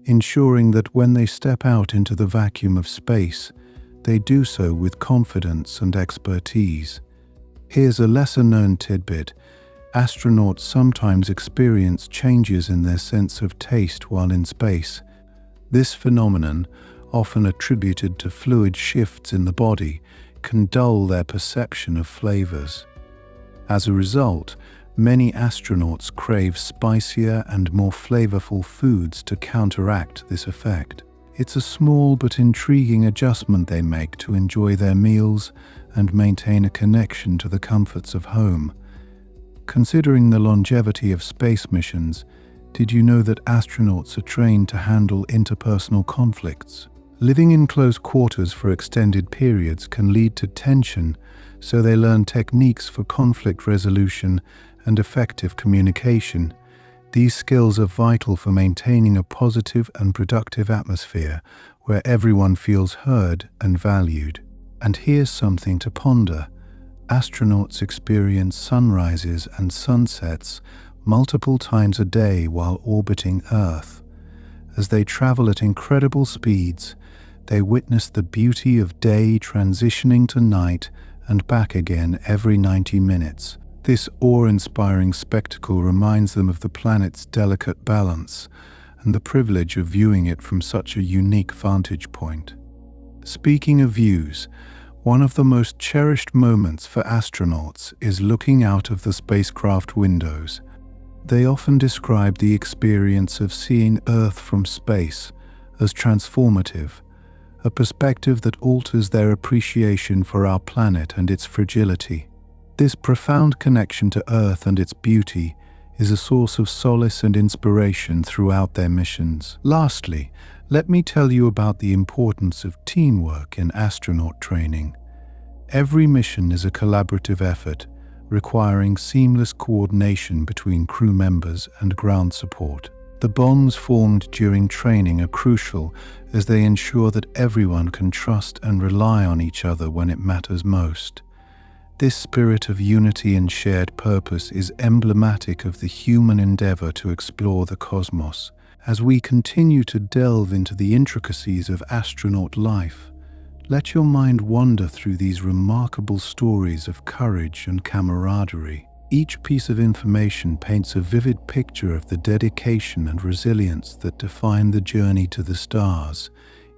ensuring that when they step out into the vacuum of space, they do so with confidence and expertise. Here's a lesser-known tidbit. Astronauts sometimes experience changes in their sense of taste while in space. This phenomenon, often attributed to fluid shifts in the body, can dull their perception of flavors. As a result, many astronauts crave spicier and more flavorful foods to counteract this effect. It's a small but intriguing adjustment they make to enjoy their meals and maintain a connection to the comforts of home. Considering the longevity of space missions, did you know that astronauts are trained to handle interpersonal conflicts? Living in close quarters for extended periods can lead to tension, so they learn techniques for conflict resolution and effective communication. These skills are vital for maintaining a positive and productive atmosphere where everyone feels heard and valued. And here's something to ponder. Astronauts experience sunrises and sunsets multiple times a day while orbiting Earth. As they travel at incredible speeds, they witness the beauty of day transitioning to night and back again every 90 minutes. This awe-inspiring spectacle reminds them of the planet's delicate balance and the privilege of viewing it from such a unique vantage point. Speaking of views, one of the most cherished moments for astronauts is looking out of the spacecraft windows. They often describe the experience of seeing Earth from space as transformative, a perspective that alters their appreciation for our planet and its fragility. This profound connection to Earth and its beauty is a source of solace and inspiration throughout their missions. Lastly, let me tell you about the importance of teamwork in astronaut training. Every mission is a collaborative effort, requiring seamless coordination between crew members and ground support. The bonds formed during training are crucial as they ensure that everyone can trust and rely on each other when it matters most. This spirit of unity and shared purpose is emblematic of the human endeavor to explore the cosmos. As we continue to delve into the intricacies of astronaut life, let your mind wander through these remarkable stories of courage and camaraderie. Each piece of information paints a vivid picture of the dedication and resilience that define the journey to the stars,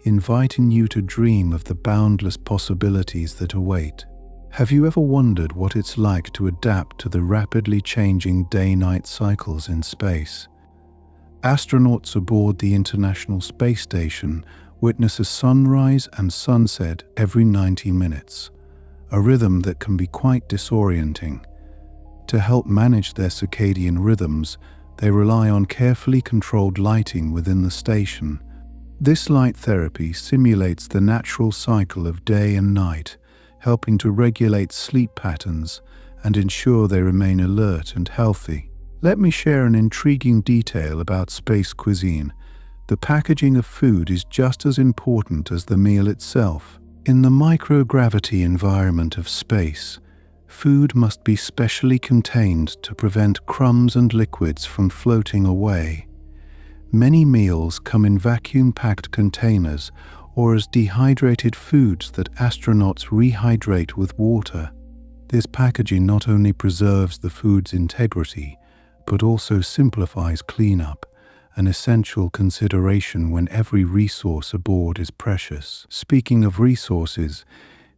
inviting you to dream of the boundless possibilities that await. Have you ever wondered what it's like to adapt to the rapidly changing day-night cycles in space? Astronauts aboard the International Space Station witness a sunrise and sunset every 90 minutes, a rhythm that can be quite disorienting. To help manage their circadian rhythms, they rely on carefully controlled lighting within the station. This light therapy simulates the natural cycle of day and night, helping to regulate sleep patterns and ensure they remain alert and healthy. Let me share an intriguing detail about space cuisine. The packaging of food is just as important as the meal itself. In the microgravity environment of space, food must be specially contained to prevent crumbs and liquids from floating away. Many meals come in vacuum-packed containers or as dehydrated foods that astronauts rehydrate with water. This packaging not only preserves the food's integrity, but also simplifies cleanup, an essential consideration when every resource aboard is precious. Speaking of resources,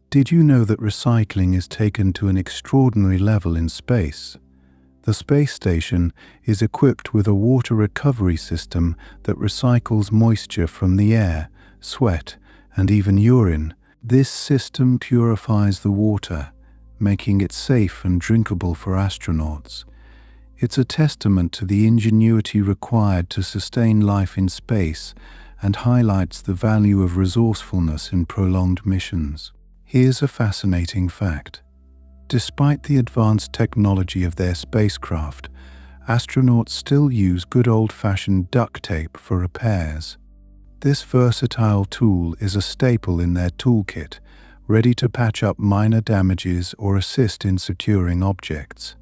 did you know that recycling is taken to an extraordinary level in space? The space station is equipped with a water recovery system that recycles moisture from the air, sweat, and even urine. This system purifies the water, making it safe and drinkable for astronauts. It's a testament to the ingenuity required to sustain life in space and highlights the value of resourcefulness in prolonged missions. Here's a fascinating fact. Despite the advanced technology of their spacecraft, astronauts still use good old-fashioned duct tape for repairs. This versatile tool is a staple in their toolkit, ready to patch up minor damages or assist in securing objects.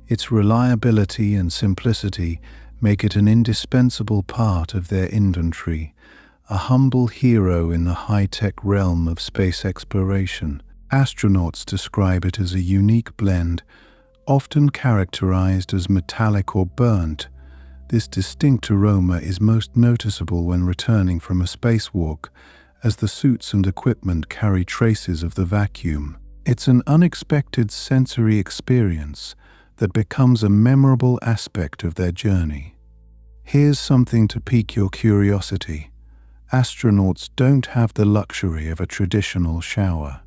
Its reliability and simplicity make it an indispensable part of their inventory, a humble hero in the high-tech realm of space exploration. Astronauts describe it as a unique blend, often characterized as metallic or burnt. This distinct aroma is most noticeable when returning from a spacewalk, as the suits and equipment carry traces of the vacuum. It's an unexpected sensory experience that becomes a memorable aspect of their journey. Here's something to pique your curiosity. Astronauts don't have the luxury of a traditional shower.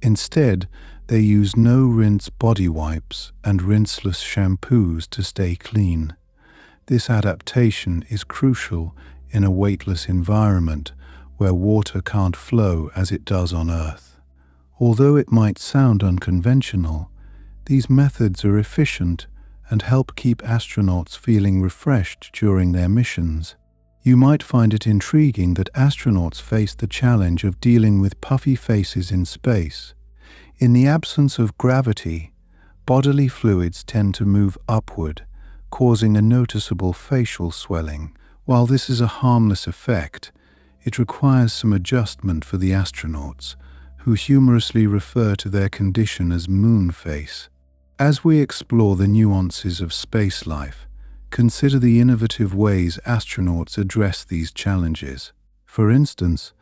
Instead, they use no-rinse body wipes and rinseless shampoos to stay clean. This adaptation is crucial in a weightless environment where water can't flow as it does on Earth. Although it might sound unconventional, these methods are efficient and help keep astronauts feeling refreshed during their missions. You might find it intriguing that astronauts face the challenge of dealing with puffy faces in space. In the absence of gravity, bodily fluids tend to move upward, causing a noticeable facial swelling. While this is a harmless effect, it requires some adjustment for the astronauts, who humorously refer to their condition as moon face. As we explore the nuances of space life, consider the innovative ways astronauts address these challenges. For instance,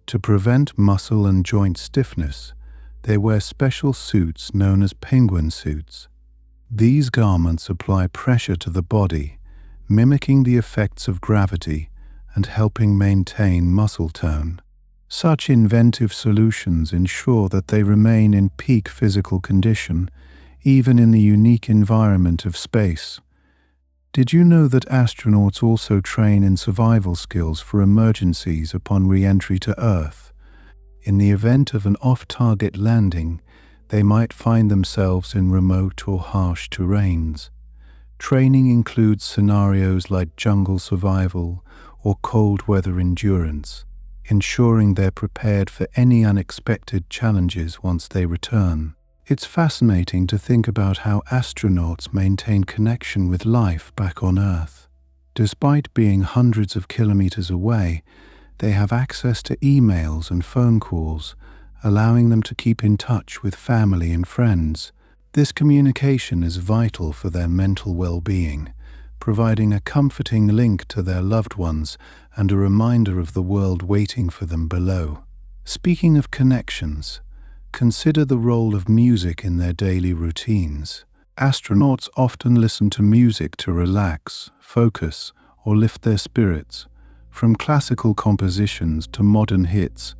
to prevent muscle and joint stiffness, they wear special suits known as penguin suits. These garments apply pressure to the body, mimicking the effects of gravity and helping maintain muscle tone. Such inventive solutions ensure that they remain in peak physical condition, even in the unique environment of space. Did you know that astronauts also train in survival skills for emergencies upon re-entry to Earth? In the event of an off-target landing, they might find themselves in remote or harsh terrains. Training includes scenarios like jungle survival or cold weather endurance, ensuring they're prepared for any unexpected challenges once they return. It's fascinating to think about how astronauts maintain connection with life back on Earth. Despite being hundreds of kilometers away, they have access to emails and phone calls, allowing them to keep in touch with family and friends. This communication is vital for their mental well-being, providing a comforting link to their loved ones and a reminder of the world waiting for them below. Speaking of connections, consider the role of music in their daily routines. Astronauts often listen to music to relax, focus, or lift their spirits. From classical compositions to modern hits,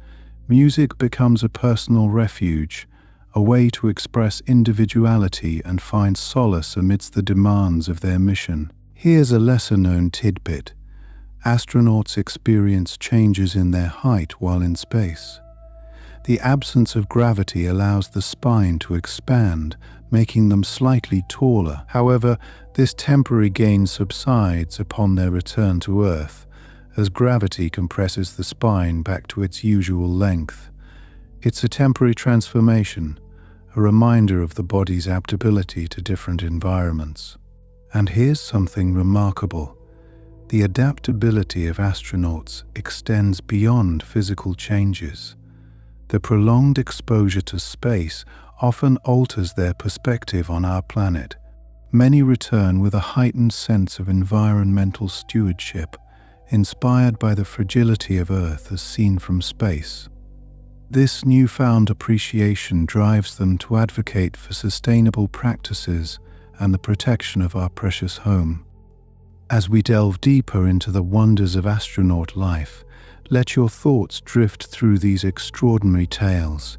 music becomes a personal refuge, a way to express individuality and find solace amidst the demands of their mission. Here's a lesser-known tidbit. Astronauts experience changes in their height while in space. The absence of gravity allows the spine to expand, making them slightly taller. However, this temporary gain subsides upon their return to Earth, as gravity compresses the spine back to its usual length. It's a temporary transformation, a reminder of the body's adaptability to different environments. And here's something remarkable. The adaptability of astronauts extends beyond physical changes. The prolonged exposure to space often alters their perspective on our planet. Many return with a heightened sense of environmental stewardship, inspired by the fragility of Earth as seen from space. This newfound appreciation drives them to advocate for sustainable practices and the protection of our precious home. As we delve deeper into the wonders of astronaut life, let your thoughts drift through these extraordinary tales.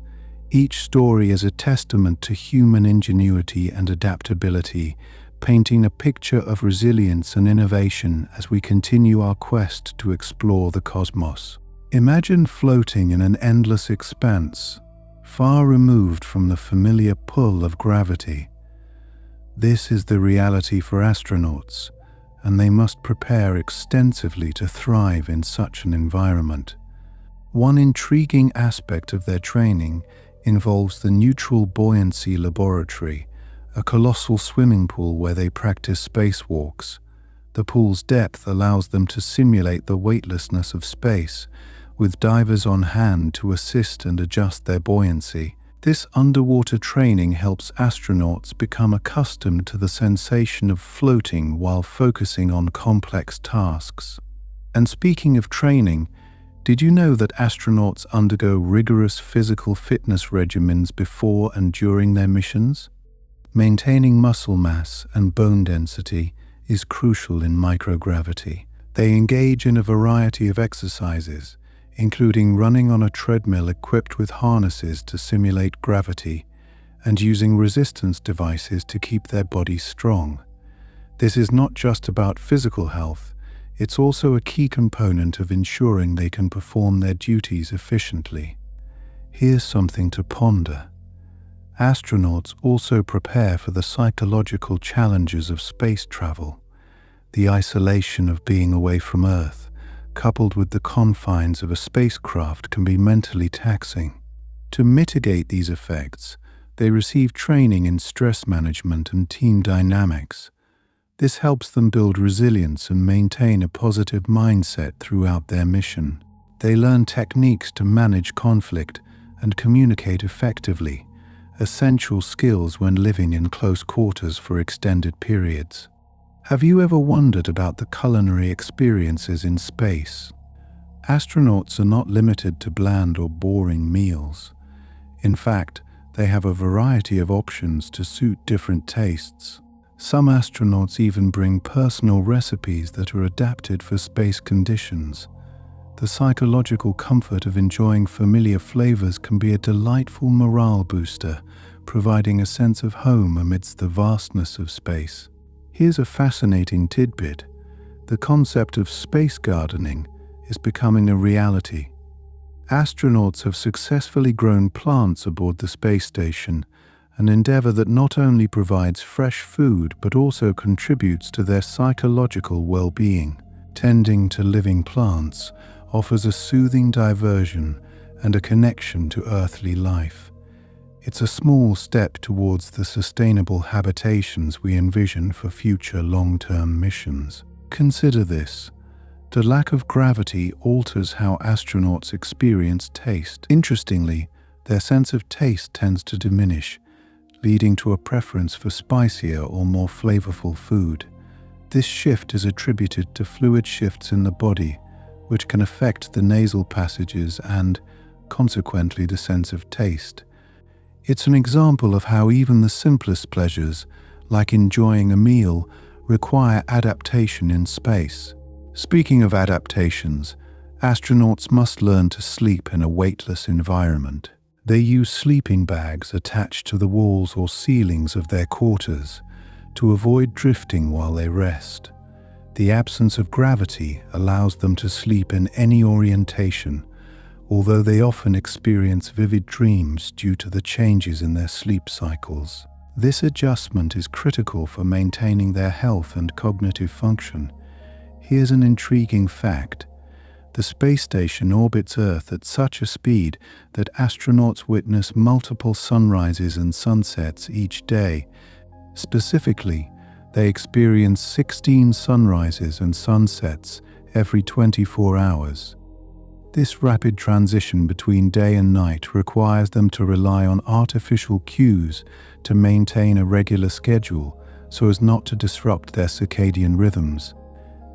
Each story is a testament to human ingenuity and adaptability, painting a picture of resilience and innovation as we continue our quest to explore the cosmos. Imagine floating in an endless expanse, far removed from the familiar pull of gravity. This is the reality for astronauts, and they must prepare extensively to thrive in such an environment. One intriguing aspect of their training involves the Neutral Buoyancy Laboratory, a colossal swimming pool where they practice spacewalks. The pool's depth allows them to simulate the weightlessness of space, with divers on hand to assist and adjust their buoyancy. This underwater training helps astronauts become accustomed to the sensation of floating while focusing on complex tasks. And speaking of training, did you know that astronauts undergo rigorous physical fitness regimens before and during their missions? Maintaining muscle mass and bone density is crucial in microgravity. They engage in a variety of exercises, including running on a treadmill equipped with harnesses to simulate gravity and using resistance devices to keep their bodies strong. This is not just about physical health, it's also a key component of ensuring they can perform their duties efficiently. Here's something to ponder. Astronauts also prepare for the psychological challenges of space travel. The isolation of being away from Earth, coupled with the confines of a spacecraft, can be mentally taxing. To mitigate these effects, they receive training in stress management and team dynamics. This helps them build resilience and maintain a positive mindset throughout their mission. They learn techniques to manage conflict and communicate effectively, essential skills when living in close quarters for extended periods. Have you ever wondered about the culinary experiences in space? Astronauts are not limited to bland or boring meals. In fact, they have a variety of options to suit different tastes. Some astronauts even bring personal recipes that are adapted for space conditions. The psychological comfort of enjoying familiar flavors can be a delightful morale booster, providing a sense of home amidst the vastness of space. Here's a fascinating tidbit. The concept of space gardening is becoming a reality. Astronauts have successfully grown plants aboard the space station, an endeavor that not only provides fresh food but also contributes to their psychological well-being. Tending to living plants offers a soothing diversion and a connection to earthly life. It's a small step towards the sustainable habitations we envision for future long-term missions. Consider this. The lack of gravity alters how astronauts experience taste. Interestingly, their sense of taste tends to diminish, leading to a preference for spicier or more flavorful food. This shift is attributed to fluid shifts in the body, which can affect the nasal passages and, consequently, the sense of taste. It's an example of how even the simplest pleasures, like enjoying a meal, require adaptation in space. Speaking of adaptations, astronauts must learn to sleep in a weightless environment. They use sleeping bags attached to the walls or ceilings of their quarters to avoid drifting while they rest. The absence of gravity allows them to sleep in any orientation, although they often experience vivid dreams due to the changes in their sleep cycles. This adjustment is critical for maintaining their health and cognitive function. Here's an intriguing fact. The space station orbits Earth at such a speed that astronauts witness multiple sunrises and sunsets each day. Specifically, they experience 16 sunrises and sunsets every 24 hours. This rapid transition between day and night requires them to rely on artificial cues to maintain a regular schedule so as not to disrupt their circadian rhythms.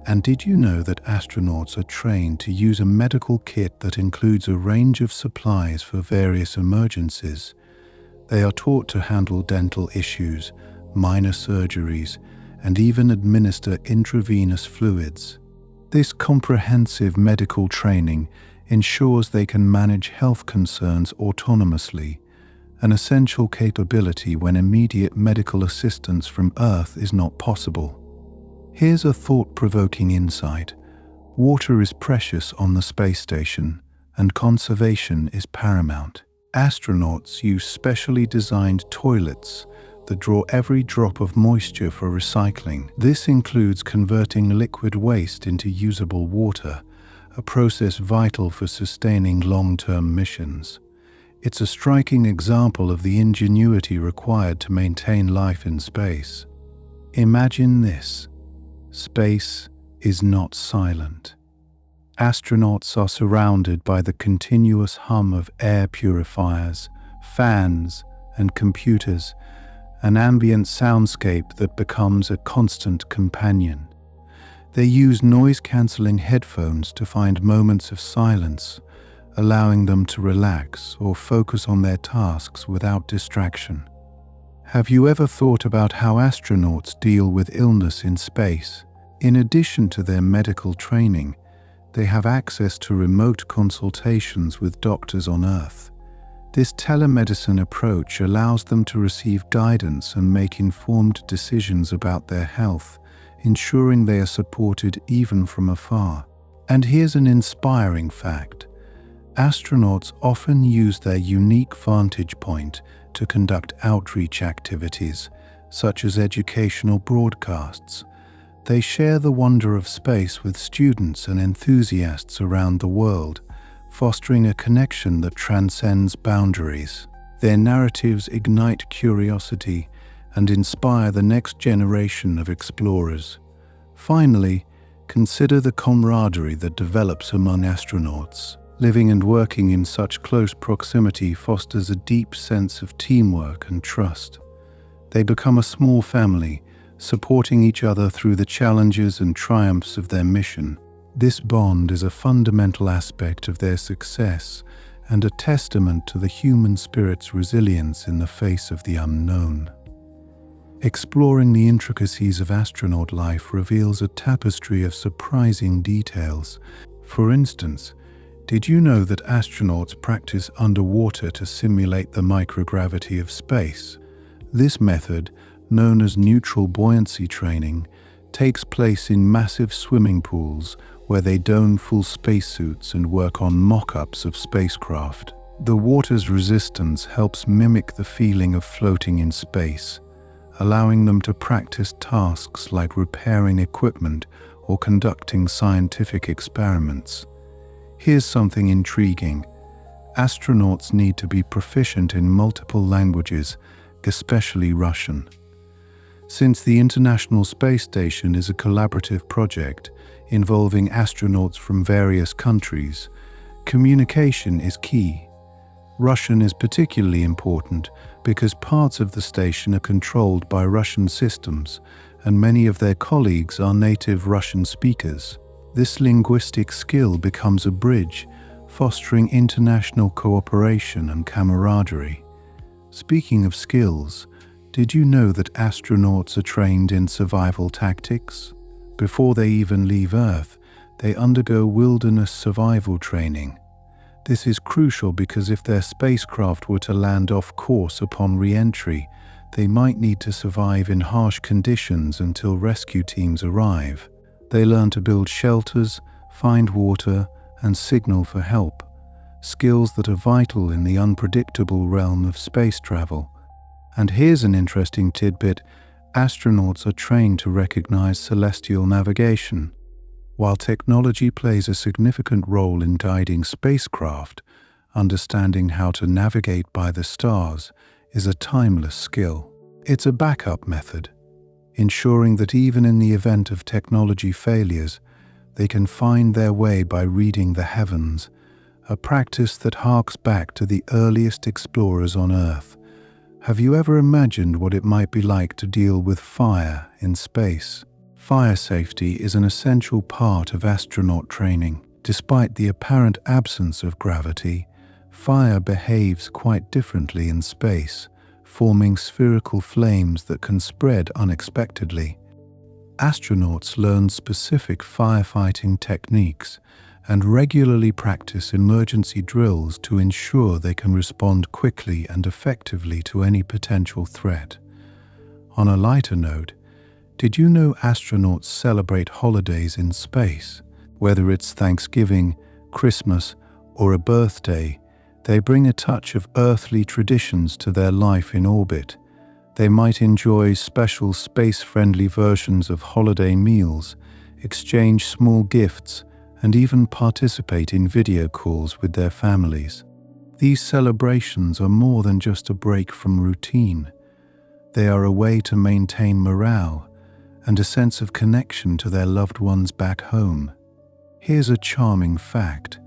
And did you know that astronauts are trained to use a medical kit that includes a range of supplies for various emergencies? They are taught to handle dental issues, minor surgeries, and even administer intravenous fluids. This comprehensive medical training ensures they can manage health concerns autonomously, an essential capability when immediate medical assistance from Earth is not possible. Here's a thought-provoking insight. Water is precious on the space station, and conservation is paramount. Astronauts use specially designed toilets that draw every drop of moisture for recycling. This includes converting liquid waste into usable water, a process vital for sustaining long-term missions. It's a striking example of the ingenuity required to maintain life in space. Imagine this. Space is not silent. Astronauts are surrounded by the continuous hum of air purifiers, fans, and computers, an ambient soundscape that becomes a constant companion. They use noise-canceling headphones to find moments of silence, allowing them to relax or focus on their tasks without distraction. Have you ever thought about how astronauts deal with illness in space? In addition to their medical training, they have access to remote consultations with doctors on Earth. This telemedicine approach allows them to receive guidance and make informed decisions about their health, ensuring they are supported even from afar. And here's an inspiring fact. Astronauts often use their unique vantage point to conduct outreach activities, such as educational broadcasts. They share the wonder of space with students and enthusiasts around the world, fostering a connection that transcends boundaries. Their narratives ignite curiosity and inspire the next generation of explorers. Finally, consider the camaraderie that develops among astronauts. Living and working in such close proximity fosters a deep sense of teamwork and trust. They become a small family, supporting each other through the challenges and triumphs of their mission. This bond is a fundamental aspect of their success and a testament to the human spirit's resilience in the face of the unknown. Exploring the intricacies of astronaut life reveals a tapestry of surprising details. For instance, did you know that astronauts practice underwater to simulate the microgravity of space? This method, known as neutral buoyancy training, takes place in massive swimming pools where they don full spacesuits and work on mock-ups of spacecraft. The water's resistance helps mimic the feeling of floating in space, allowing them to practice tasks like repairing equipment or conducting scientific experiments. Here's something intriguing. Astronauts need to be proficient in multiple languages, especially Russian. Since the International Space Station is a collaborative project involving astronauts from various countries, communication is key. Russian is particularly important because parts of the station are controlled by Russian systems, and many of their colleagues are native Russian speakers. This linguistic skill becomes a bridge, fostering international cooperation and camaraderie. Speaking of skills, did you know that astronauts are trained in survival tactics? Before they even leave Earth, they undergo wilderness survival training. This is crucial because if their spacecraft were to land off course upon re-entry, they might need to survive in harsh conditions until rescue teams arrive. They learn to build shelters, find water, and signal for help, skills that are vital in the unpredictable realm of space travel. And here's an interesting tidbit. Astronauts are trained to recognize celestial navigation. While technology plays a significant role in guiding spacecraft, understanding how to navigate by the stars is a timeless skill. It's a backup method, ensuring that even in the event of technology failures, they can find their way by reading the heavens, a practice that harks back to the earliest explorers on Earth. Have you ever imagined what it might be like to deal with fire in space? Fire safety is an essential part of astronaut training. Despite the apparent absence of gravity, fire behaves quite differently in space, forming spherical flames that can spread unexpectedly. Astronauts learn specific firefighting techniques and regularly practice emergency drills to ensure they can respond quickly and effectively to any potential threat. On a lighter note, did you know astronauts celebrate holidays in space? Whether it's Thanksgiving, Christmas, or a birthday, they bring a touch of earthly traditions to their life in orbit. They might enjoy special space-friendly versions of holiday meals, exchange small gifts, and even participate in video calls with their families. These celebrations are more than just a break from routine. They are a way to maintain morale and a sense of connection to their loved ones back home. Here's a charming fact.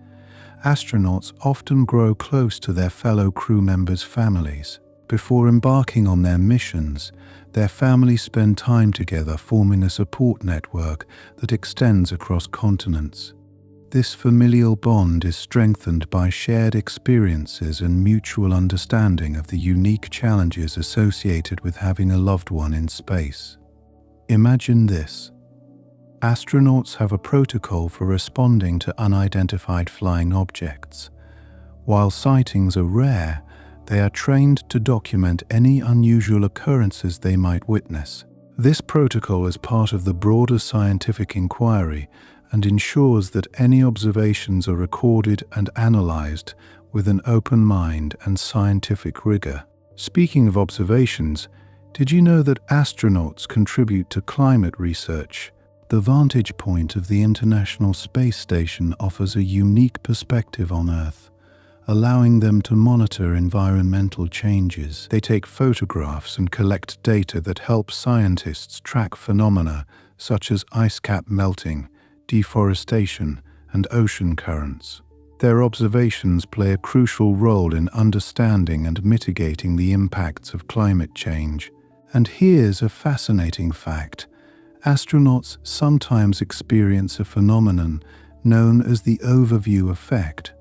Astronauts often grow close to their fellow crew members' families. Before embarking on their missions, their families spend time together, forming a support network that extends across continents. This familial bond is strengthened by shared experiences and mutual understanding of the unique challenges associated with having a loved one in space. Imagine this. Astronauts have a protocol for responding to unidentified flying objects. While sightings are rare, they are trained to document any unusual occurrences they might witness. This protocol is part of the broader scientific inquiry and ensures that any observations are recorded and analyzed with an open mind and scientific rigor. Speaking of observations, did you know that astronauts contribute to climate research? The vantage point of the International Space Station offers a unique perspective on Earth, allowing them to monitor environmental changes. They take photographs and collect data that help scientists track phenomena such as ice cap melting, deforestation, and ocean currents. Their observations play a crucial role in understanding and mitigating the impacts of climate change. And here's a fascinating fact. Astronauts sometimes experience a phenomenon known as the overview effect.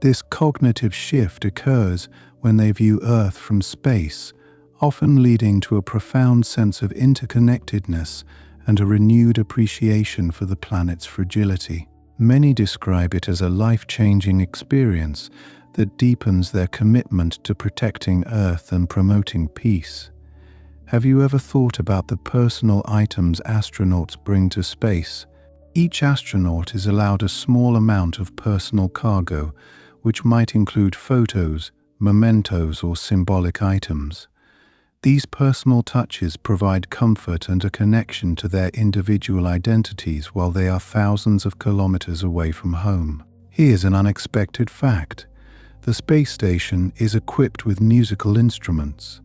This cognitive shift occurs when they view Earth from space, often leading to a profound sense of interconnectedness and a renewed appreciation for the planet's fragility. Many describe it as a life-changing experience that deepens their commitment to protecting Earth and promoting peace. Have you ever thought about the personal items astronauts bring to space? Each astronaut is allowed a small amount of personal cargo, which might include photos, mementos, or symbolic items. These personal touches provide comfort and a connection to their individual identities while they are thousands of kilometers away from home. Here's an unexpected fact. The space station is equipped with musical instruments.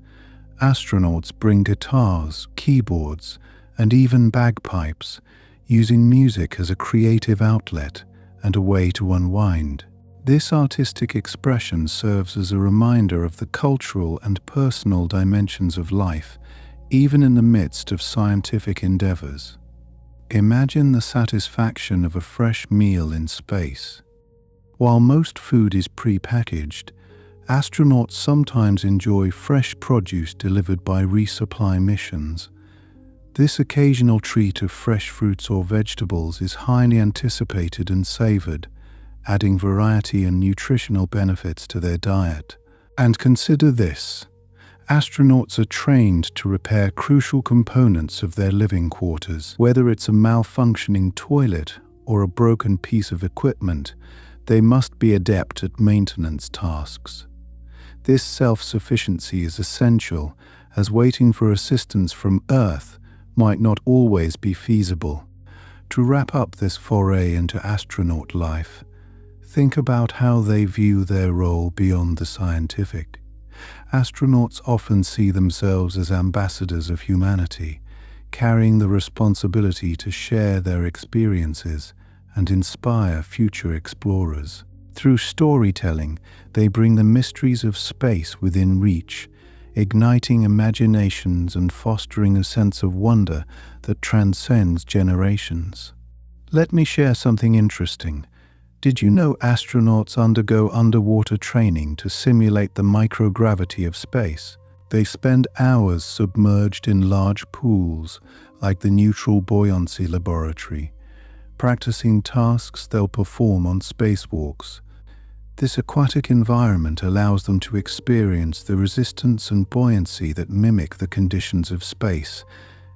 Astronauts bring guitars, keyboards, and even bagpipes, using music as a creative outlet and a way to unwind. This artistic expression serves as a reminder of the cultural and personal dimensions of life, even in the midst of scientific endeavors. Imagine the satisfaction of a fresh meal in space. While most food is pre-packaged, astronauts sometimes enjoy fresh produce delivered by resupply missions. This occasional treat of fresh fruits or vegetables is highly anticipated and savored, adding variety and nutritional benefits to their diet. And consider this. Astronauts are trained to repair crucial components of their living quarters. Whether it's a malfunctioning toilet or a broken piece of equipment, they must be adept at maintenance tasks. This self-sufficiency is essential, as waiting for assistance from Earth might not always be feasible. To wrap up this foray into astronaut life, think about how they view their role beyond the scientific. Astronauts often see themselves as ambassadors of humanity, carrying the responsibility to share their experiences and inspire future explorers. Through storytelling, they bring the mysteries of space within reach, igniting imaginations and fostering a sense of wonder that transcends generations. Let me share something interesting. Did you know astronauts undergo underwater training to simulate the microgravity of space? They spend hours submerged in large pools, like the Neutral Buoyancy Laboratory, practicing tasks they'll perform on spacewalks. This aquatic environment allows them to experience the resistance and buoyancy that mimic the conditions of space,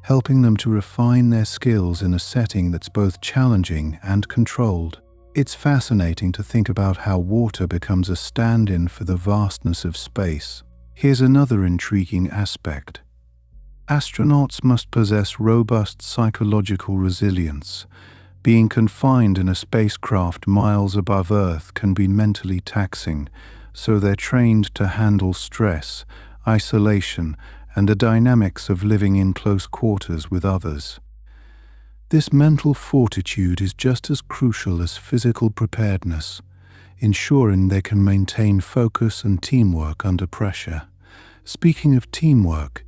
helping them to refine their skills in a setting that's both challenging and controlled. It's fascinating to think about how water becomes a stand-in for the vastness of space. Here's another intriguing aspect. Astronauts must possess robust psychological resilience. Being confined in a spacecraft miles above Earth can be mentally taxing, so they're trained to handle stress, isolation, and the dynamics of living in close quarters with others. This mental fortitude is just as crucial as physical preparedness, ensuring they can maintain focus and teamwork under pressure. Speaking of teamwork,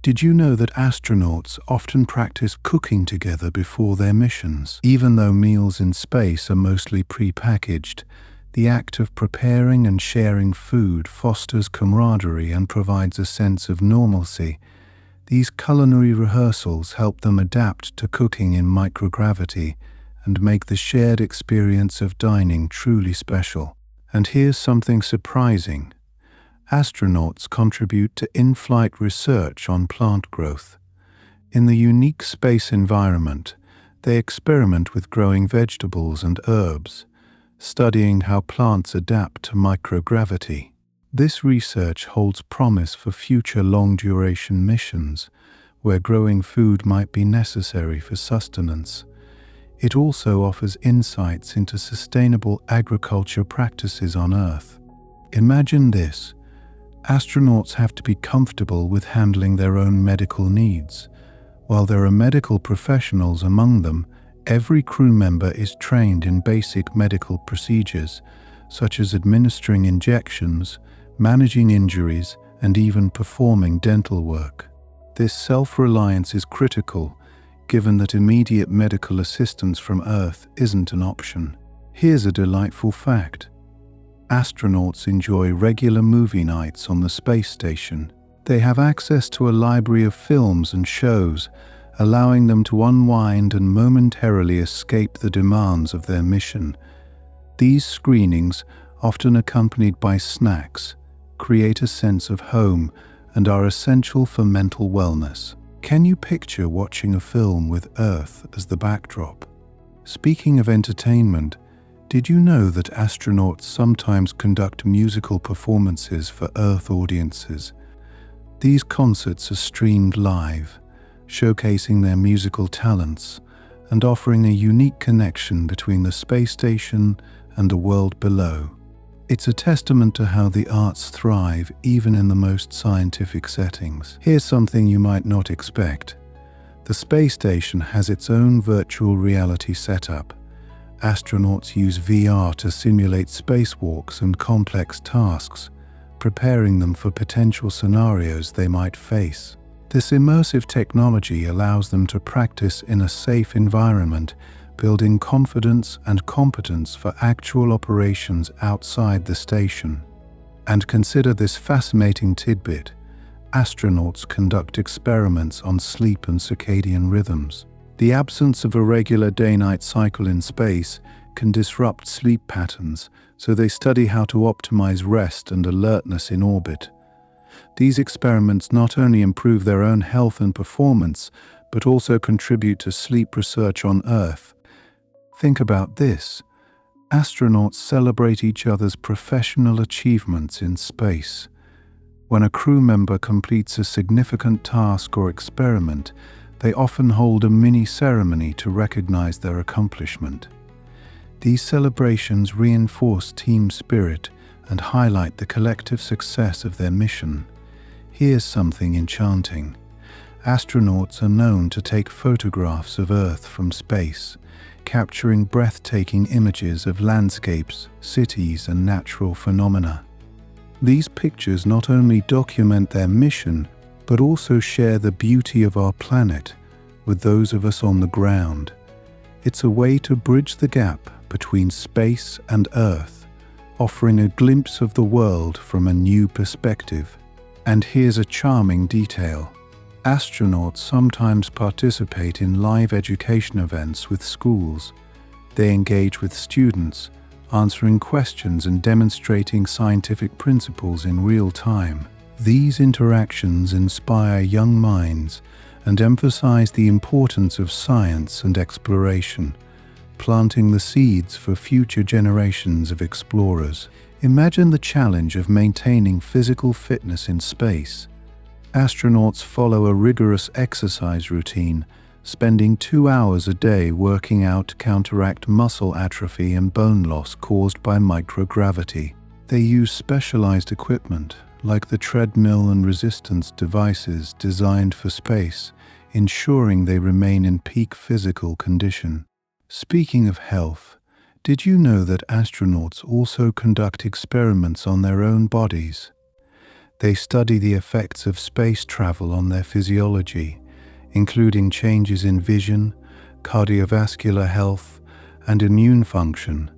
did you know that astronauts often practice cooking together before their missions? Even though meals in space are mostly pre-packaged, the act of preparing and sharing food fosters camaraderie and provides a sense of normalcy. These culinary rehearsals help them adapt to cooking in microgravity and make the shared experience of dining truly special. And here's something surprising. Astronauts contribute to in-flight research on plant growth. In the unique space environment, they experiment with growing vegetables and herbs, studying how plants adapt to microgravity. This research holds promise for future long-duration missions, where growing food might be necessary for sustenance. It also offers insights into sustainable agriculture practices on Earth. Imagine this. Astronauts have to be comfortable with handling their own medical needs. While there are medical professionals among them, every crew member is trained in basic medical procedures, such as administering injections, managing injuries, and even performing dental work. This self-reliance is critical, given that immediate medical assistance from Earth isn't an option. Here's a delightful fact. Astronauts enjoy regular movie nights on the space station. They have access to a library of films and shows, allowing them to unwind and momentarily escape the demands of their mission. These screenings, often accompanied by snacks, create a sense of home and are essential for mental wellness. Can you picture watching a film with Earth as the backdrop? Speaking of entertainment, did you know that astronauts sometimes conduct musical performances for Earth audiences? These concerts are streamed live, showcasing their musical talents and offering a unique connection between the space station and the world below. It's a testament to how the arts thrive even in the most scientific settings. Here's something you might not expect. The space station has its own virtual reality setup. Astronauts use VR to simulate spacewalks and complex tasks, preparing them for potential scenarios they might face. This immersive technology allows them to practice in a safe environment, building confidence and competence for actual operations outside the station. And consider this fascinating tidbit. Astronauts conduct experiments on sleep and circadian rhythms. The absence of a regular day-night cycle in space can disrupt sleep patterns, so they study how to optimize rest and alertness in orbit. These experiments not only improve their own health and performance, but also contribute to sleep research on Earth. Think about this. Astronauts celebrate each other's professional achievements in space. When a crew member completes a significant task or experiment, they often hold a mini-ceremony to recognize their accomplishment. These celebrations reinforce team spirit and highlight the collective success of their mission. Here's something enchanting. Astronauts are known to take photographs of Earth from space, capturing breathtaking images of landscapes, cities, and natural phenomena. These pictures not only document their mission, but also share the beauty of our planet with those of us on the ground. It's a way to bridge the gap between space and Earth, offering a glimpse of the world from a new perspective. And here's a charming detail. Astronauts sometimes participate in live education events with schools. They engage with students, answering questions and demonstrating scientific principles in real time. These interactions inspire young minds and emphasize the importance of science and exploration, planting the seeds for future generations of explorers. Imagine the challenge of maintaining physical fitness in space. Astronauts follow a rigorous exercise routine, spending 2 hours a day working out to counteract muscle atrophy and bone loss caused by microgravity. They use specialized equipment, like the treadmill and resistance devices designed for space, ensuring they remain in peak physical condition. Speaking of health, did you know that astronauts also conduct experiments on their own bodies? They study the effects of space travel on their physiology, including changes in vision, cardiovascular health, and immune function.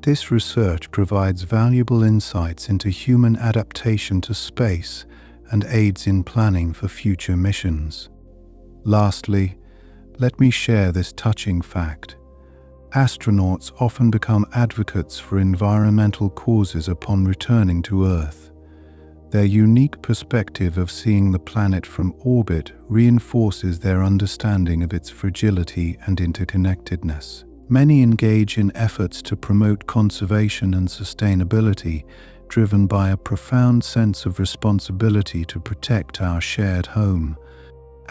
This research provides valuable insights into human adaptation to space and aids in planning for future missions. Lastly, let me share this touching fact. Astronauts often become advocates for environmental causes upon returning to Earth. Their unique perspective of seeing the planet from orbit reinforces their understanding of its fragility and interconnectedness. Many engage in efforts to promote conservation and sustainability, driven by a profound sense of responsibility to protect our shared home.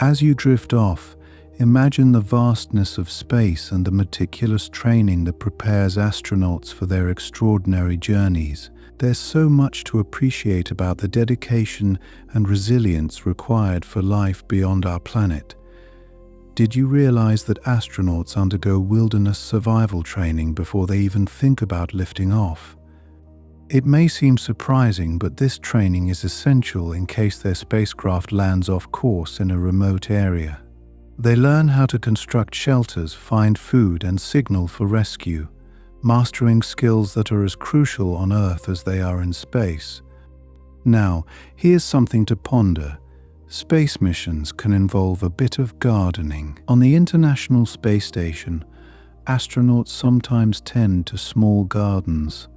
As you drift off, imagine the vastness of space and the meticulous training that prepares astronauts for their extraordinary journeys. There's so much to appreciate about the dedication and resilience required for life beyond our planet. Did you realize that astronauts undergo wilderness survival training before they even think about lifting off? It may seem surprising, but this training is essential in case their spacecraft lands off course in a remote area. They learn how to construct shelters, find food, and signal for rescue, mastering skills that are as crucial on Earth as they are in space. Now, here's something to ponder. Space missions can involve a bit of gardening. On the International Space Station, astronauts sometimes tend to small gardens.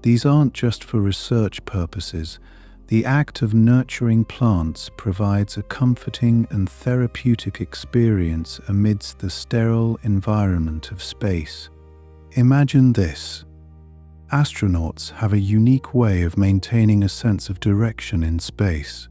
These aren't just for research purposes. The act of nurturing plants provides a comforting and therapeutic experience amidst the sterile environment of space. Imagine this. Astronauts have a unique way of maintaining a sense of direction in space.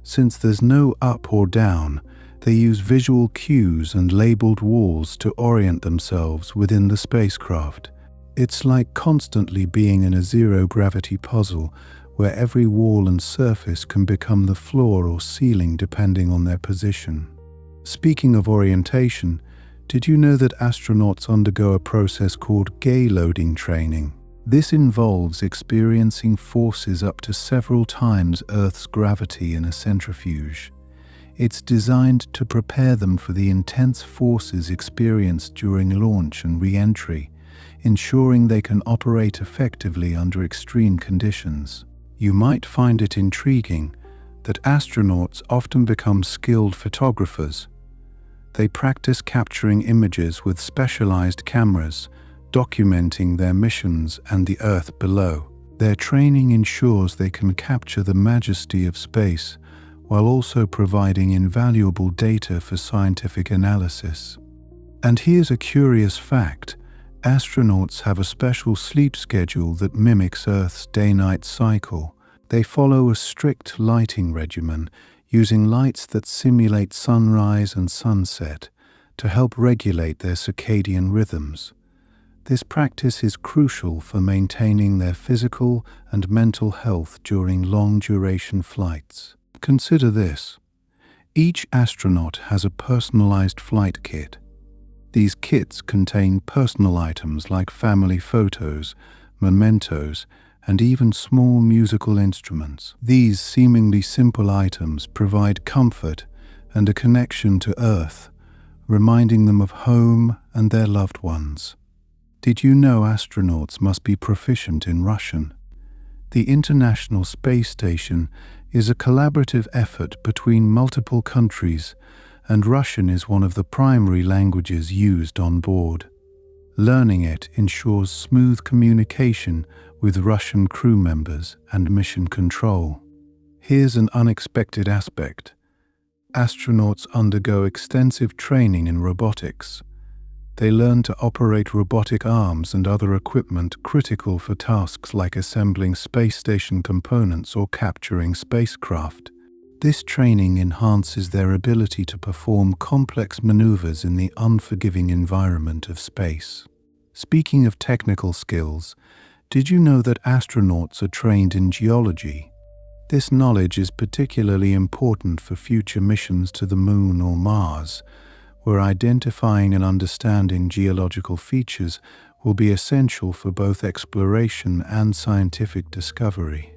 Since there's no up or down, they use visual cues and labeled walls to orient themselves within the spacecraft. It's like constantly being in a zero-gravity puzzle, where every wall and surface can become the floor or ceiling depending on their position. Speaking of orientation, did you know that astronauts undergo a process called gay loading training? This involves experiencing forces up to several times Earth's gravity in a centrifuge. It's designed to prepare them for the intense forces experienced during launch and re-entry, ensuring they can operate effectively under extreme conditions. You might find it intriguing that astronauts often become skilled photographers. They practice capturing images with specialized cameras, documenting their missions and the Earth below. Their training ensures they can capture the majesty of space while also providing invaluable data for scientific analysis. And here's a curious fact. Astronauts have a special sleep schedule that mimics Earth's day-night cycle. They follow a strict lighting regimen, using lights that simulate sunrise and sunset to help regulate their circadian rhythms. This practice is crucial for maintaining their physical and mental health during long-duration flights. Consider this. Each astronaut has a personalized flight kit. These kits contain personal items like family photos, mementos, and even small musical instruments. These seemingly simple items provide comfort and a connection to Earth, reminding them of home and their loved ones. Did you know astronauts must be proficient in Russian? The International Space Station is a collaborative effort between multiple countries, and Russian is one of the primary languages used on board. Learning it ensures smooth communication with Russian crew members and mission control. Here's an unexpected aspect. Astronauts undergo extensive training in robotics. They learn to operate robotic arms and other equipment critical for tasks like assembling space station components or capturing spacecraft. This training enhances their ability to perform complex maneuvers in the unforgiving environment of space. Speaking of technical skills, did you know that astronauts are trained in geology? This knowledge is particularly important for future missions to the Moon or Mars, where identifying and understanding geological features will be essential for both exploration and scientific discovery.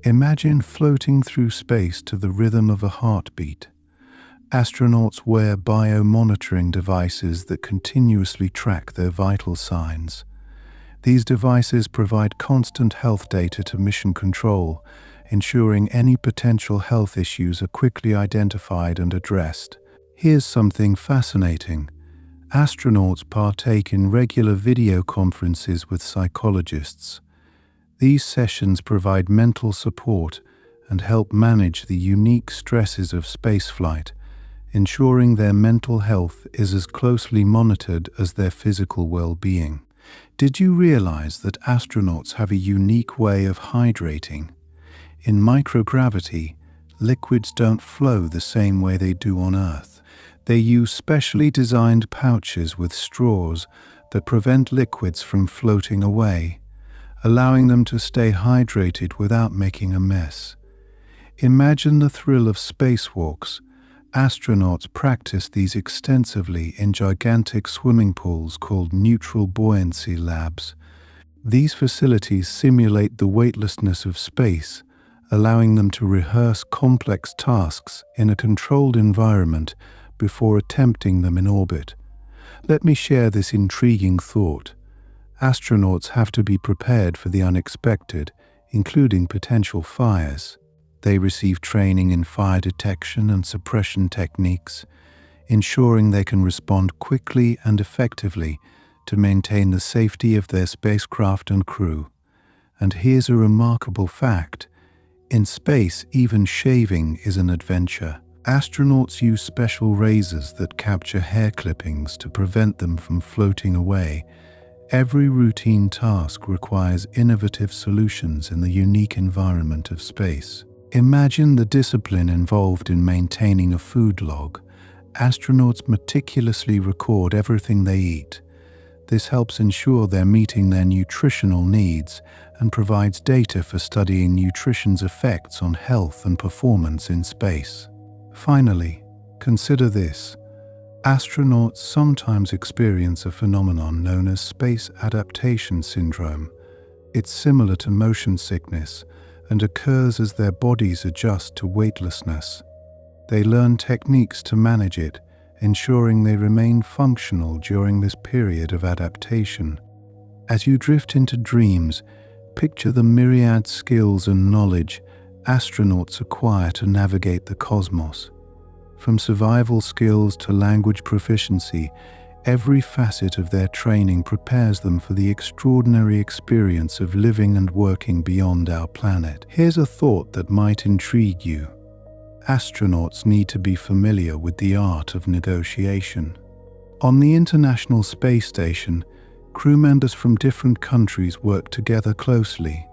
Imagine floating through space to the rhythm of a heartbeat. Astronauts wear biomonitoring devices that continuously track their vital signs. These devices provide constant health data to mission control, ensuring any potential health issues are quickly identified and addressed. Here's something fascinating. Astronauts partake in regular video conferences with psychologists. These sessions provide mental support and help manage the unique stresses of spaceflight, ensuring their mental health is as closely monitored as their physical well-being. Did you realize that astronauts have a unique way of hydrating? In microgravity, liquids don't flow the same way they do on Earth. They use specially designed pouches with straws that prevent liquids from floating away, allowing them to stay hydrated without making a mess. Imagine the thrill of spacewalks. Astronauts practice these extensively in gigantic swimming pools called neutral buoyancy labs. These facilities simulate the weightlessness of space, allowing them to rehearse complex tasks in a controlled environment before attempting them in orbit. Let me share this intriguing thought. Astronauts have to be prepared for the unexpected, including potential fires. They receive training in fire detection and suppression techniques, ensuring they can respond quickly and effectively to maintain the safety of their spacecraft and crew. And here's a remarkable fact. In space, even shaving is an adventure. Astronauts use special razors that capture hair clippings to prevent them from floating away. Every routine task requires innovative solutions in the unique environment of space. Imagine the discipline involved in maintaining a food log. Astronauts meticulously record everything they eat. This helps ensure they're meeting their nutritional needs and provides data for studying nutrition's effects on health and performance in space. Finally, consider this. Astronauts sometimes experience a phenomenon known as space adaptation syndrome. It's similar to motion sickness and occurs as their bodies adjust to weightlessness. They learn techniques to manage it, ensuring they remain functional during this period of adaptation. As you drift into dreams, picture the myriad skills and knowledge astronauts acquire to navigate the cosmos. From survival skills to language proficiency, every facet of their training prepares them for the extraordinary experience of living and working beyond our planet. Here's a thought that might intrigue you. Astronauts need to be familiar with the art of negotiation. On the International Space Station, crew members from different countries work together closely,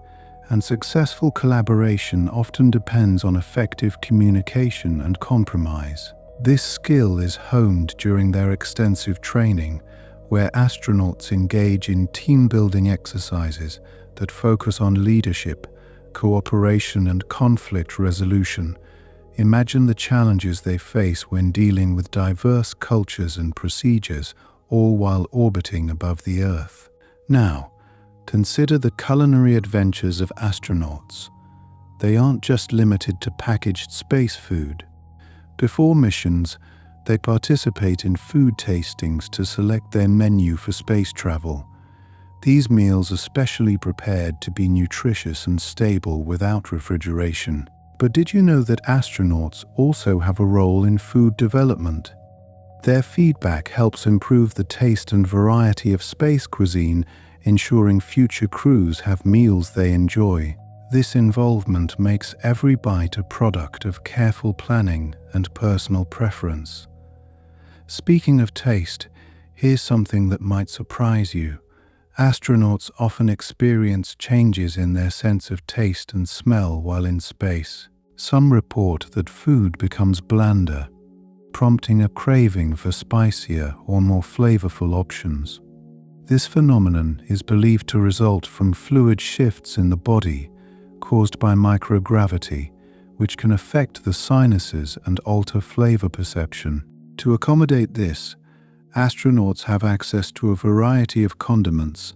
and successful collaboration often depends on effective communication and compromise. This skill is honed during their extensive training, where astronauts engage in team-building exercises that focus on leadership, cooperation, and conflict resolution. Imagine the challenges they face when dealing with diverse cultures and procedures, all while orbiting above the Earth. Now, consider the culinary adventures of astronauts. They aren't just limited to packaged space food. Before missions, they participate in food tastings to select their menu for space travel. These meals are specially prepared to be nutritious and stable without refrigeration. But did you know that astronauts also have a role in food development? Their feedback helps improve the taste and variety of space cuisine, ensuring future crews have meals they enjoy. This involvement makes every bite a product of careful planning and personal preference. Speaking of taste, here's something that might surprise you. Astronauts often experience changes in their sense of taste and smell while in space. Some report that food becomes blander, prompting a craving for spicier or more flavorful options. This phenomenon is believed to result from fluid shifts in the body caused by microgravity, which can affect the sinuses and alter flavor perception. To accommodate this, astronauts have access to a variety of condiments,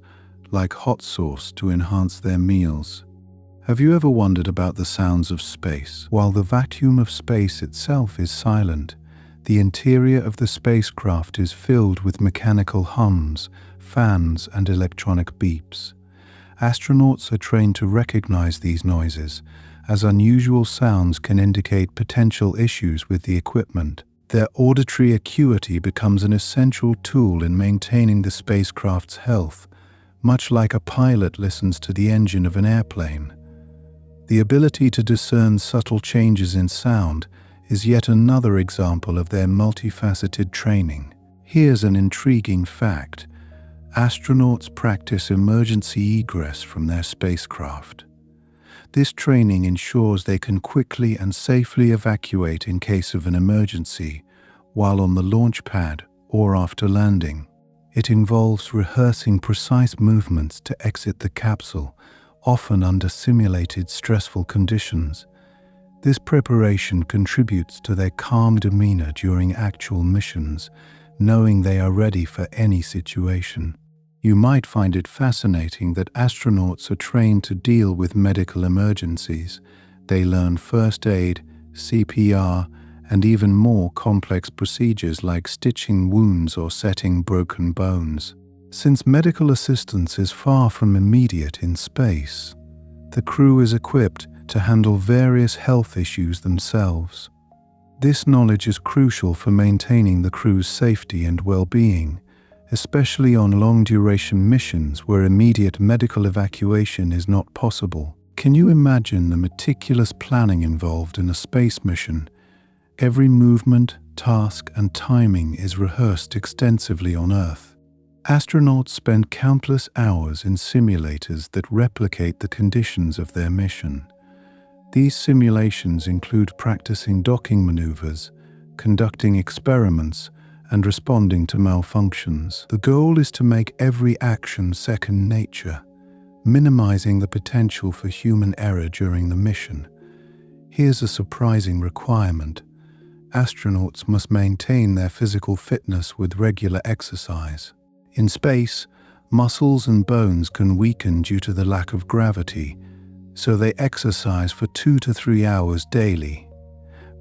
like hot sauce, to enhance their meals. Have you ever wondered about the sounds of space? While the vacuum of space itself is silent, the interior of the spacecraft is filled with mechanical hums, fans, and electronic beeps. Astronauts are trained to recognize these noises, as unusual sounds can indicate potential issues with the equipment. Their auditory acuity becomes an essential tool in maintaining the spacecraft's health, much like a pilot listens to the engine of an airplane. The ability to discern subtle changes in sound is yet another example of their multifaceted training. Here's an intriguing fact. Astronauts practice emergency egress from their spacecraft. This training ensures they can quickly and safely evacuate in case of an emergency, while on the launch pad or after landing. It involves rehearsing precise movements to exit the capsule, often under simulated stressful conditions. This preparation contributes to their calm demeanor during actual missions, knowing they are ready for any situation. You might find it fascinating that astronauts are trained to deal with medical emergencies. They learn first aid, CPR, and even more complex procedures like stitching wounds or setting broken bones. Since medical assistance is far from immediate in space, the crew is equipped to handle various health issues themselves. This knowledge is crucial for maintaining the crew's safety and well-being, especially on long-duration missions where immediate medical evacuation is not possible. Can you imagine the meticulous planning involved in a space mission? Every movement, task, and timing is rehearsed extensively on Earth. Astronauts spend countless hours in simulators that replicate the conditions of their mission. These simulations include practicing docking maneuvers, conducting experiments, and responding to malfunctions. The goal is to make every action second nature, minimizing the potential for human error during the mission. Here's a surprising requirement. Astronauts must maintain their physical fitness with regular exercise. In space, muscles and bones can weaken due to the lack of gravity, so they exercise for 2 to 3 hours daily.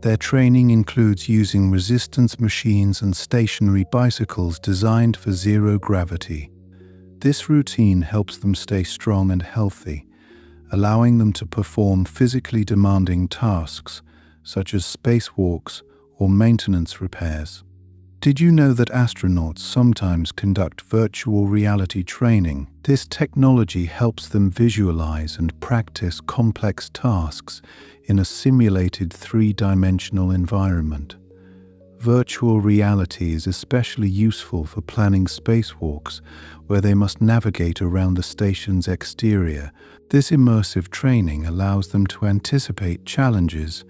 Their training includes using resistance machines and stationary bicycles designed for zero gravity. This routine helps them stay strong and healthy, allowing them to perform physically demanding tasks such as spacewalks or maintenance repairs. Did you know that astronauts sometimes conduct virtual reality training? This technology helps them visualize and practice complex tasks in a simulated 3-dimensional environment. Virtual reality is especially useful for planning spacewalks, where they must navigate around the station's exterior. This immersive training allows them to anticipate challenges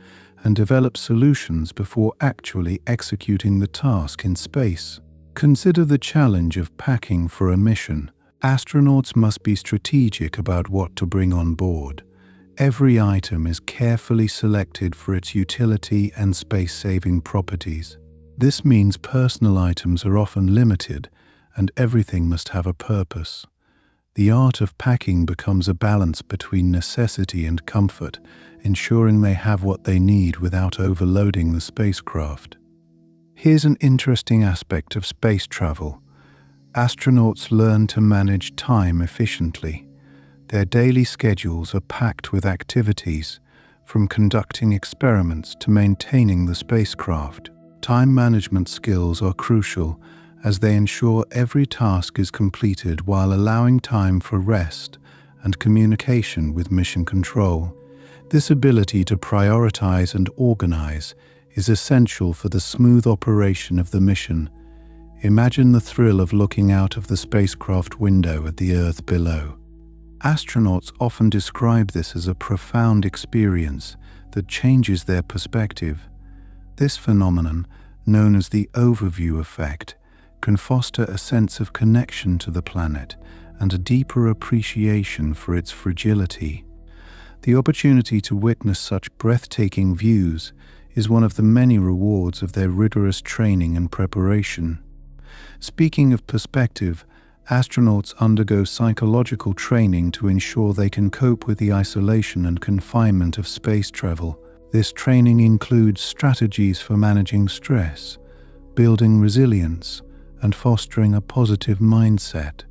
and develop solutions before actually executing the task in space. Consider the challenge of packing for a mission. Astronauts must be strategic about what to bring on board. Every item is carefully selected for its utility and space-saving properties. This means personal items are often limited, and everything must have a purpose. The art of packing becomes a balance between necessity and comfort, ensuring they have what they need without overloading the spacecraft. Here's an interesting aspect of space travel. Astronauts learn to manage time efficiently. Their daily schedules are packed with activities, from conducting experiments to maintaining the spacecraft. Time management skills are crucial as they ensure every task is completed while allowing time for rest and communication with mission control. This ability to prioritize and organize is essential for the smooth operation of the mission. Imagine the thrill of looking out of the spacecraft window at the Earth below. Astronauts often describe this as a profound experience that changes their perspective. This phenomenon, known as the overview effect, can foster a sense of connection to the planet and a deeper appreciation for its fragility. The opportunity to witness such breathtaking views is one of the many rewards of their rigorous training and preparation. Speaking of perspective, astronauts undergo psychological training to ensure they can cope with the isolation and confinement of space travel. This training includes strategies for managing stress, building resilience, and fostering a positive mindset.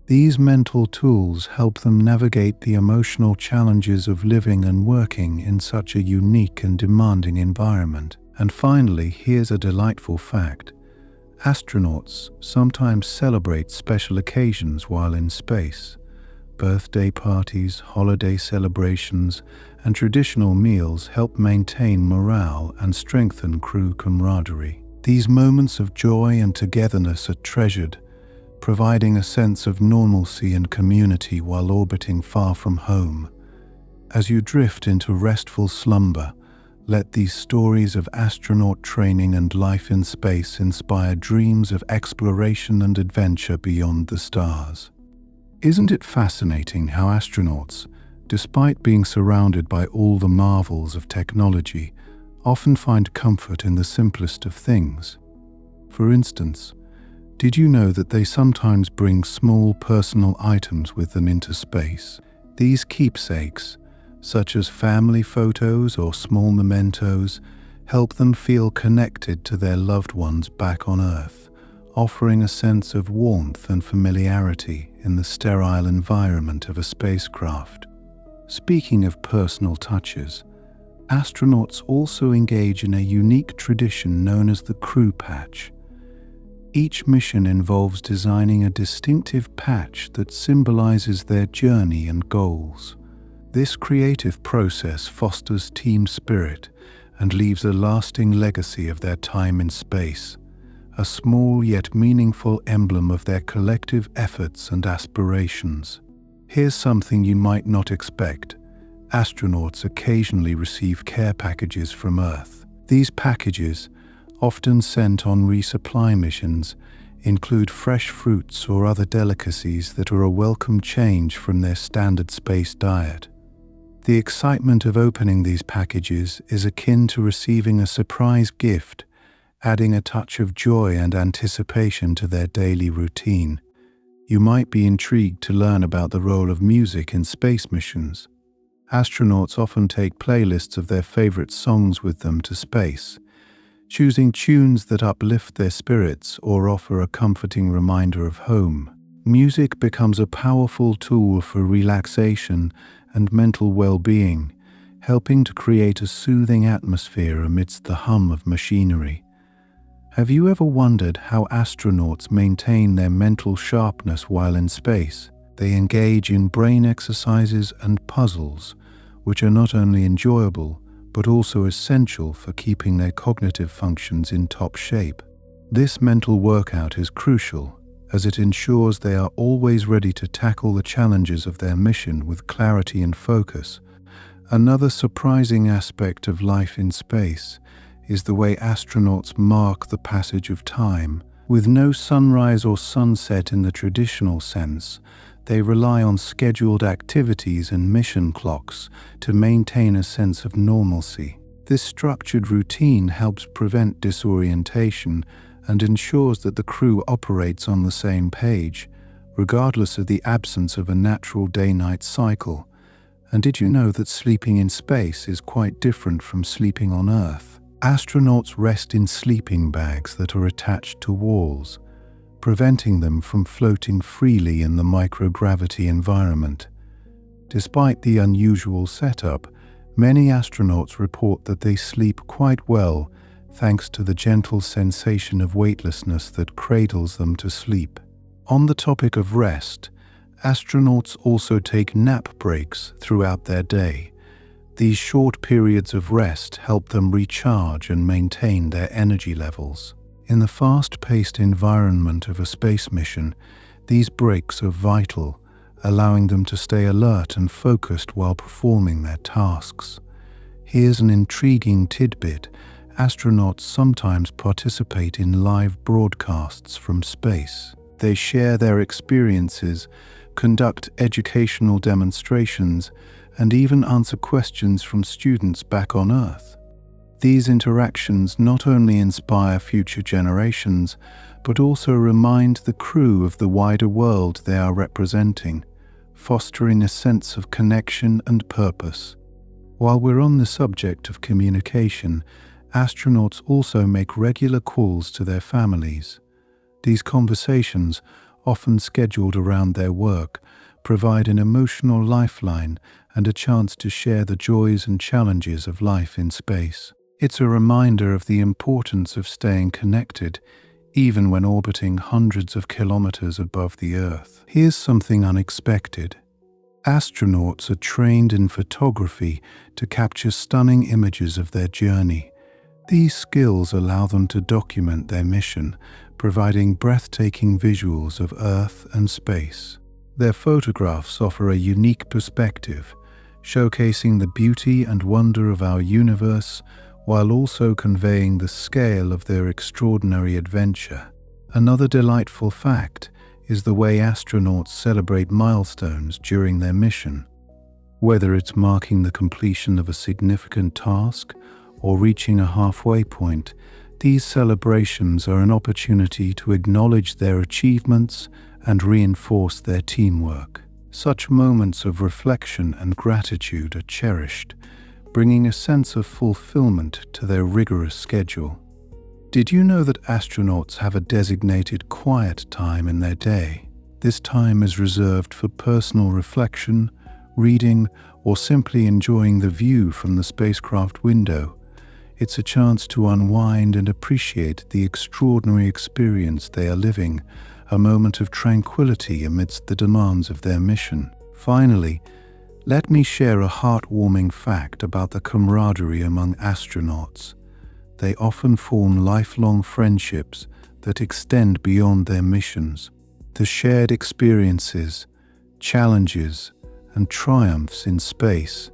These mental tools help them navigate the emotional challenges of living and working in such a unique and demanding environment. And finally, here's a delightful fact. Astronauts sometimes celebrate special occasions while in space. Birthday parties, holiday celebrations, and traditional meals help maintain morale and strengthen crew camaraderie. These moments of joy and togetherness are treasured, providing a sense of normalcy and community while orbiting far from home. As you drift into restful slumber, let these stories of astronaut training and life in space inspire dreams of exploration and adventure beyond the stars. Isn't it fascinating how astronauts, despite being surrounded by all the marvels of technology, often find comfort in the simplest of things? For instance, did you know that they sometimes bring small personal items with them into space? These keepsakes, such as family photos or small mementos, help them feel connected to their loved ones back on Earth, offering a sense of warmth and familiarity in the sterile environment of a spacecraft. Speaking of personal touches, astronauts also engage in a unique tradition known as the crew patch. Each mission involves designing a distinctive patch that symbolizes their journey and goals. This creative process fosters team spirit and leaves a lasting legacy of their time in space, a small yet meaningful emblem of their collective efforts and aspirations. Here's something you might not expect. Astronauts occasionally receive care packages from Earth. These packages, often sent on resupply missions, include fresh fruits or other delicacies that are a welcome change from their standard space diet. The excitement of opening these packages is akin to receiving a surprise gift, adding a touch of joy and anticipation to their daily routine. You might be intrigued to learn about the role of music in space missions. Astronauts often take playlists of their favorite songs with them to space, choosing tunes that uplift their spirits or offer a comforting reminder of home. Music becomes a powerful tool for relaxation and mental well-being, helping to create a soothing atmosphere amidst the hum of machinery. Have you ever wondered how astronauts maintain their mental sharpness while in space? They engage in brain exercises and puzzles, which are not only enjoyable, but also essential for keeping their cognitive functions in top shape. This mental workout is crucial, as it ensures they are always ready to tackle the challenges of their mission with clarity and focus. Another surprising aspect of life in space is the way astronauts mark the passage of time. With no sunrise or sunset in the traditional sense, they rely on scheduled activities and mission clocks to maintain a sense of normalcy. This structured routine helps prevent disorientation and ensures that the crew operates on the same page, regardless of the absence of a natural day-night cycle. And did you know that sleeping in space is quite different from sleeping on Earth? Astronauts rest in sleeping bags that are attached to walls, preventing them from floating freely in the microgravity environment. Despite the unusual setup, many astronauts report that they sleep quite well thanks to the gentle sensation of weightlessness that cradles them to sleep. On the topic of rest, astronauts also take nap breaks throughout their day. These short periods of rest help them recharge and maintain their energy levels. In the fast-paced environment of a space mission, these breaks are vital, allowing them to stay alert and focused while performing their tasks. Here's an intriguing tidbit. Astronauts sometimes participate in live broadcasts from space. They share their experiences, conduct educational demonstrations, and even answer questions from students back on Earth. These interactions not only inspire future generations, but also remind the crew of the wider world they are representing, fostering a sense of connection and purpose. While we're on the subject of communication, astronauts also make regular calls to their families. These conversations, often scheduled around their work, provide an emotional lifeline and a chance to share the joys and challenges of life in space. It's a reminder of the importance of staying connected, even when orbiting hundreds of kilometers above the Earth. Here's something unexpected. Astronauts are trained in photography to capture stunning images of their journey. These skills allow them to document their mission, providing breathtaking visuals of Earth and space. Their photographs offer a unique perspective, showcasing the beauty and wonder of our universe, while also conveying the scale of their extraordinary adventure. Another delightful fact is the way astronauts celebrate milestones during their mission. Whether it's marking the completion of a significant task or reaching a halfway point, these celebrations are an opportunity to acknowledge their achievements and reinforce their teamwork. Such moments of reflection and gratitude are cherished, bringing a sense of fulfillment to their rigorous schedule. Did you know that astronauts have a designated quiet time in their day? This time is reserved for personal reflection, reading, or simply enjoying the view from the spacecraft window. It's a chance to unwind and appreciate the extraordinary experience they are living, a moment of tranquility amidst the demands of their mission. Finally, let me share a heartwarming fact about the camaraderie among astronauts. They often form lifelong friendships that extend beyond their missions. The shared experiences, challenges, and triumphs in space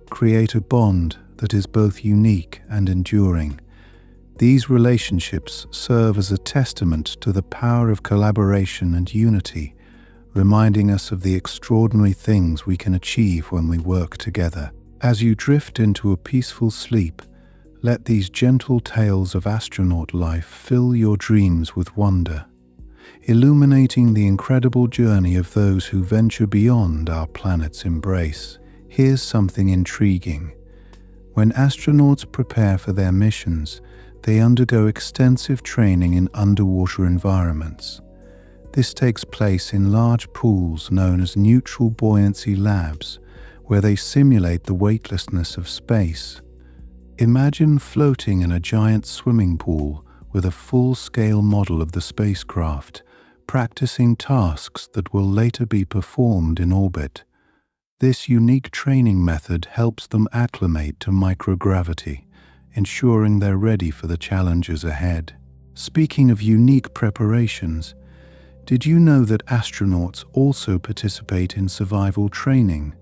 create a bond that is both unique and enduring. These relationships serve as a testament to the power of collaboration and unity, reminding us of the extraordinary things we can achieve when we work together. As you drift into a peaceful sleep, let these gentle tales of astronaut life fill your dreams with wonder, illuminating the incredible journey of those who venture beyond our planet's embrace. Here's something intriguing. When astronauts prepare for their missions, they undergo extensive training in underwater environments. This takes place in large pools known as neutral buoyancy labs, where they simulate the weightlessness of space. Imagine floating in a giant swimming pool with a full-scale model of the spacecraft, practicing tasks that will later be performed in orbit. This unique training method helps them acclimate to microgravity, ensuring they're ready for the challenges ahead. Speaking of unique preparations, did you know that astronauts also participate in survival training?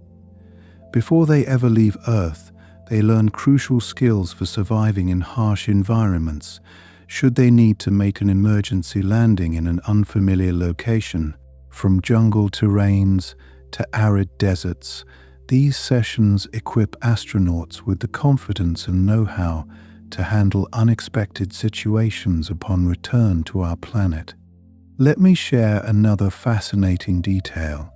Before they ever leave Earth, they learn crucial skills for surviving in harsh environments, should they need to make an emergency landing in an unfamiliar location. From jungle terrains to arid deserts, these sessions equip astronauts with the confidence and know-how to handle unexpected situations upon return to our planet. Let me share another fascinating detail.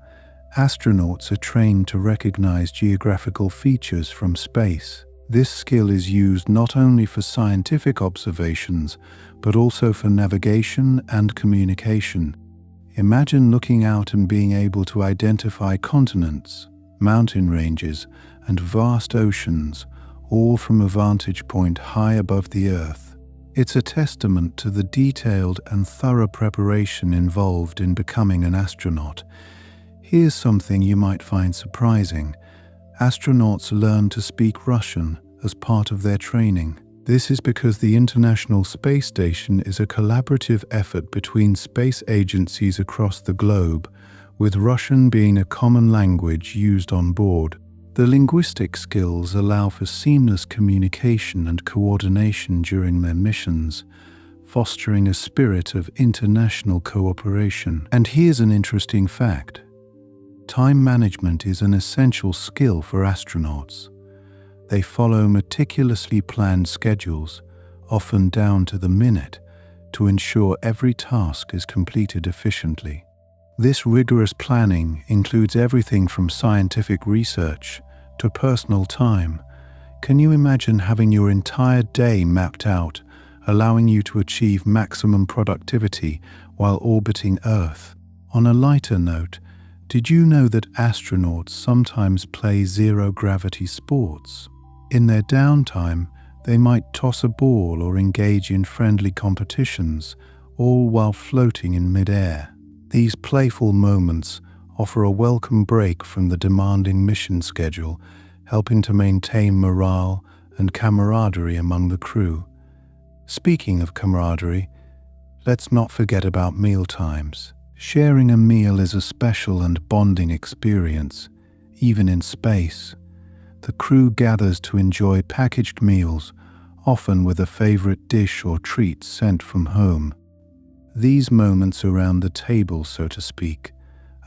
Astronauts are trained to recognize geographical features from space. This skill is used not only for scientific observations, but also for navigation and communication. Imagine looking out and being able to identify continents, mountain ranges, and vast oceans, all from a vantage point high above the Earth. It's a testament to the detailed and thorough preparation involved in becoming an astronaut. Here's something you might find surprising. Astronauts learn to speak Russian as part of their training. This is because the International Space Station is a collaborative effort between space agencies across the globe, with Russian being a common language used on board. The linguistic skills allow for seamless communication and coordination during their missions, fostering a spirit of international cooperation. And here's an interesting fact. Time management is an essential skill for astronauts. They follow meticulously planned schedules, often down to the minute, to ensure every task is completed efficiently. This rigorous planning includes everything from scientific research to personal time. Can you imagine having your entire day mapped out, allowing you to achieve maximum productivity while orbiting Earth? On a lighter note, did you know that astronauts sometimes play zero-gravity sports? In their downtime, they might toss a ball or engage in friendly competitions, all while floating in mid-air. These playful moments offer a welcome break from the demanding mission schedule, helping to maintain morale and camaraderie among the crew. Speaking of camaraderie, let's not forget about meal times. Sharing a meal is a special and bonding experience, even in space. The crew gathers to enjoy packaged meals, often with a favorite dish or treat sent from home. These moments around the table, so to speak,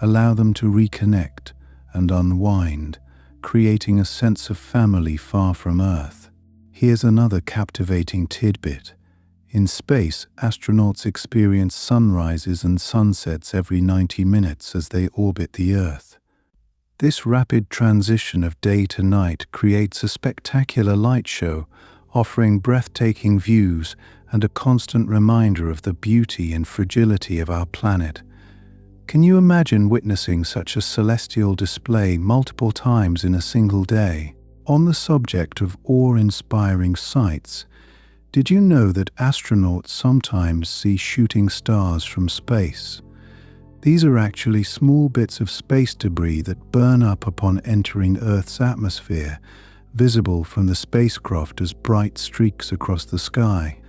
allow them to reconnect and unwind, creating a sense of family far from Earth. Here's another captivating tidbit. In space, astronauts experience sunrises and sunsets every 90 minutes as they orbit the Earth. This rapid transition of day to night creates a spectacular light show, offering breathtaking views and a constant reminder of the beauty and fragility of our planet. Can you imagine witnessing such a celestial display multiple times in a single day? On the subject of awe-inspiring sights, did you know that astronauts sometimes see shooting stars from space? These are actually small bits of space debris that burn up upon entering Earth's atmosphere, visible from the spacecraft as bright streaks across the sky.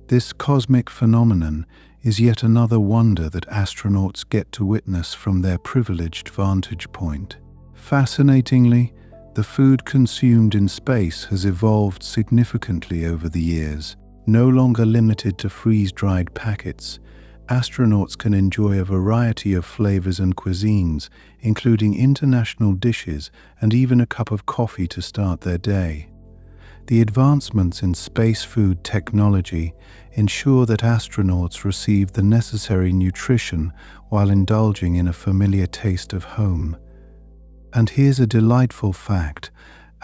This cosmic phenomenon is yet another wonder that astronauts get to witness from their privileged vantage point. Fascinatingly, the food consumed in space has evolved significantly over the years. No longer limited to freeze-dried packets, astronauts can enjoy a variety of flavors and cuisines, including international dishes and even a cup of coffee to start their day. The advancements in space food technology ensure that astronauts receive the necessary nutrition while indulging in a familiar taste of home. And here's a delightful fact.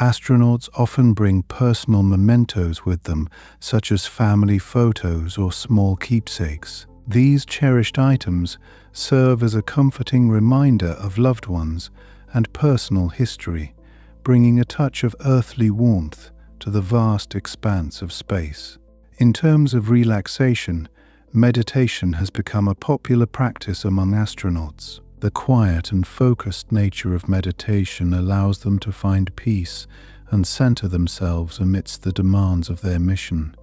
Astronauts often bring personal mementos with them, such as family photos or small keepsakes. These cherished items serve as a comforting reminder of loved ones and personal history, bringing a touch of earthly warmth to the vast expanse of space. In terms of relaxation, meditation has become a popular practice among astronauts. The quiet and focused nature of meditation allows them to find peace and center themselves amidst the demands of their mission.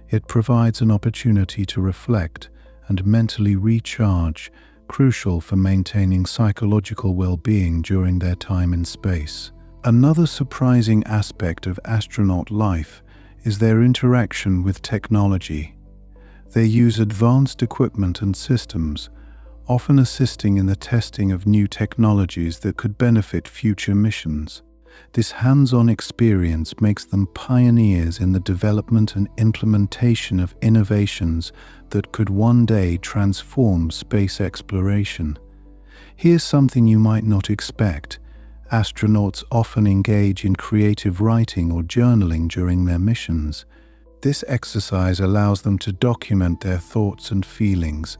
It provides an opportunity to reflect and mentally recharge, crucial for maintaining psychological well-being during their time in space. Another surprising aspect of astronaut life is their interaction with technology. They use advanced equipment and systems, often assisting in the testing of new technologies that could benefit future missions. This hands-on experience makes them pioneers in the development and implementation of innovations that could one day transform space exploration. Here's something you might not expect. Astronauts often engage in creative writing or journaling during their missions. This exercise allows them to document their thoughts and feelings,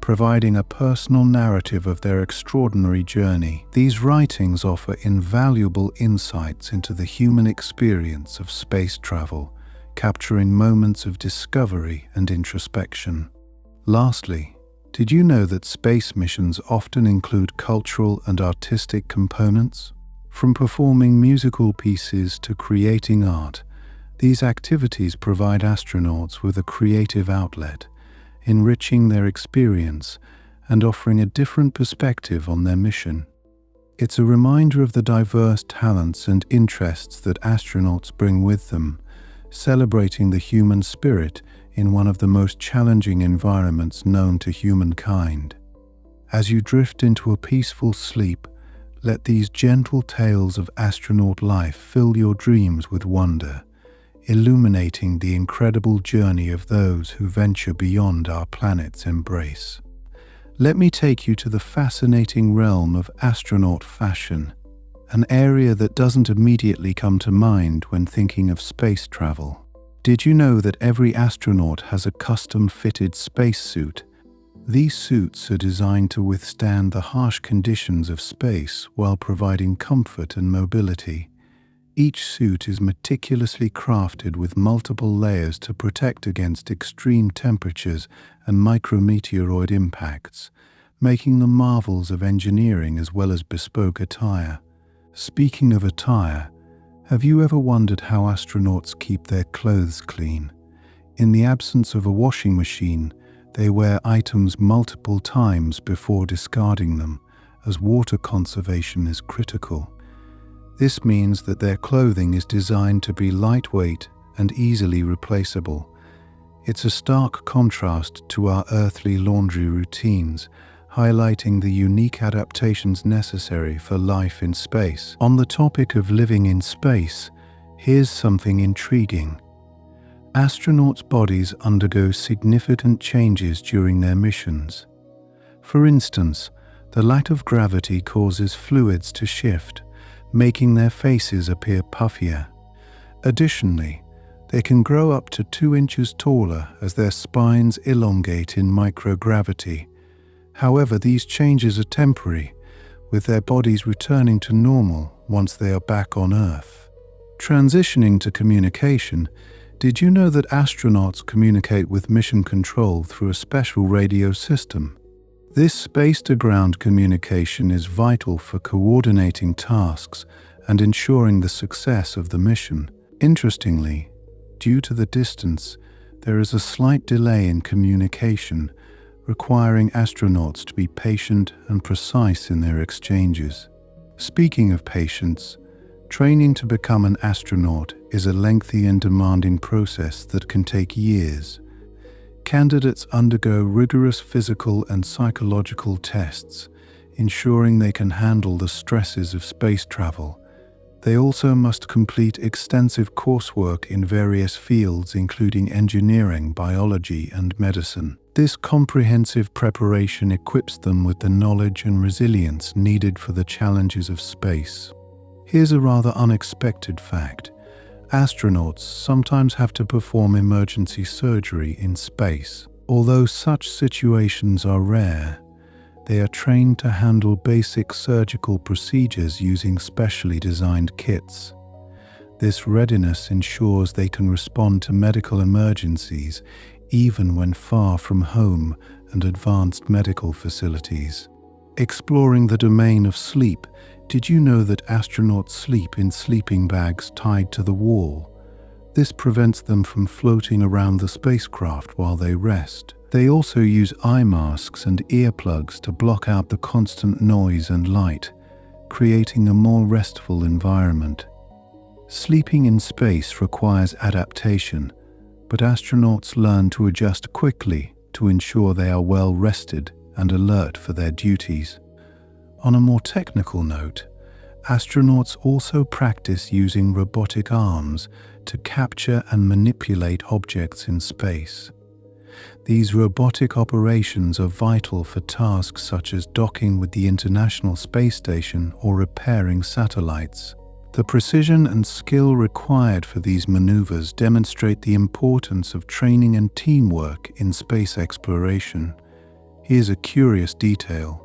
providing a personal narrative of their extraordinary journey. These writings offer invaluable insights into the human experience of space travel, capturing moments of discovery and introspection. Lastly, did you know that space missions often include cultural and artistic components? From performing musical pieces to creating art, these activities provide astronauts with a creative outlet, enriching their experience and offering a different perspective on their mission. It's a reminder of the diverse talents and interests that astronauts bring with them, celebrating the human spirit in one of the most challenging environments known to humankind. As you drift into a peaceful sleep, let these gentle tales of astronaut life fill your dreams with wonder, illuminating the incredible journey of those who venture beyond our planet's embrace. Let me take you to the fascinating realm of astronaut fashion, an area that doesn't immediately come to mind when thinking of space travel. Did you know that every astronaut has a custom-fitted spacesuit? These suits are designed to withstand the harsh conditions of space while providing comfort and mobility. Each suit is meticulously crafted with multiple layers to protect against extreme temperatures and micrometeoroid impacts, making them marvels of engineering as well as bespoke attire. Speaking of attire, have you ever wondered how astronauts keep their clothes clean? In the absence of a washing machine, they wear items multiple times before discarding them, as water conservation is critical. This means that their clothing is designed to be lightweight and easily replaceable. It's a stark contrast to our earthly laundry routines, highlighting the unique adaptations necessary for life in space. On the topic of living in space, here's something intriguing. Astronauts' bodies undergo significant changes during their missions. For instance, the lack of gravity causes fluids to shift, making their faces appear puffier. Additionally, they can grow up to 2 inches taller as their spines elongate in microgravity. However, these changes are temporary, with their bodies returning to normal once they are back on Earth. Transitioning to communication, did you know that astronauts communicate with mission control through a special radio system? This space-to-ground communication is vital for coordinating tasks and ensuring the success of the mission. Interestingly, due to the distance, there is a slight delay in communication, requiring astronauts to be patient and precise in their exchanges. Speaking of patience, training to become an astronaut is a lengthy and demanding process that can take years. Candidates undergo rigorous physical and psychological tests, ensuring they can handle the stresses of space travel. They also must complete extensive coursework in various fields including engineering, biology, and medicine. This comprehensive preparation equips them with the knowledge and resilience needed for the challenges of space. Here's a rather unexpected fact. Astronauts sometimes have to perform emergency surgery in space. Although such situations are rare, they are trained to handle basic surgical procedures using specially designed kits. This readiness ensures they can respond to medical emergencies even when far from home and advanced medical facilities. Exploring the domain of sleep, did you know that astronauts sleep in sleeping bags tied to the wall? This prevents them from floating around the spacecraft while they rest. They also use eye masks and earplugs to block out the constant noise and light, creating a more restful environment. Sleeping in space requires adaptation, but astronauts learn to adjust quickly to ensure they are well rested and alert for their duties. On a more technical note, astronauts also practice using robotic arms to capture and manipulate objects in space. These robotic operations are vital for tasks such as docking with the International Space Station or repairing satellites. The precision and skill required for these maneuvers demonstrate the importance of training and teamwork in space exploration. Here's a curious detail.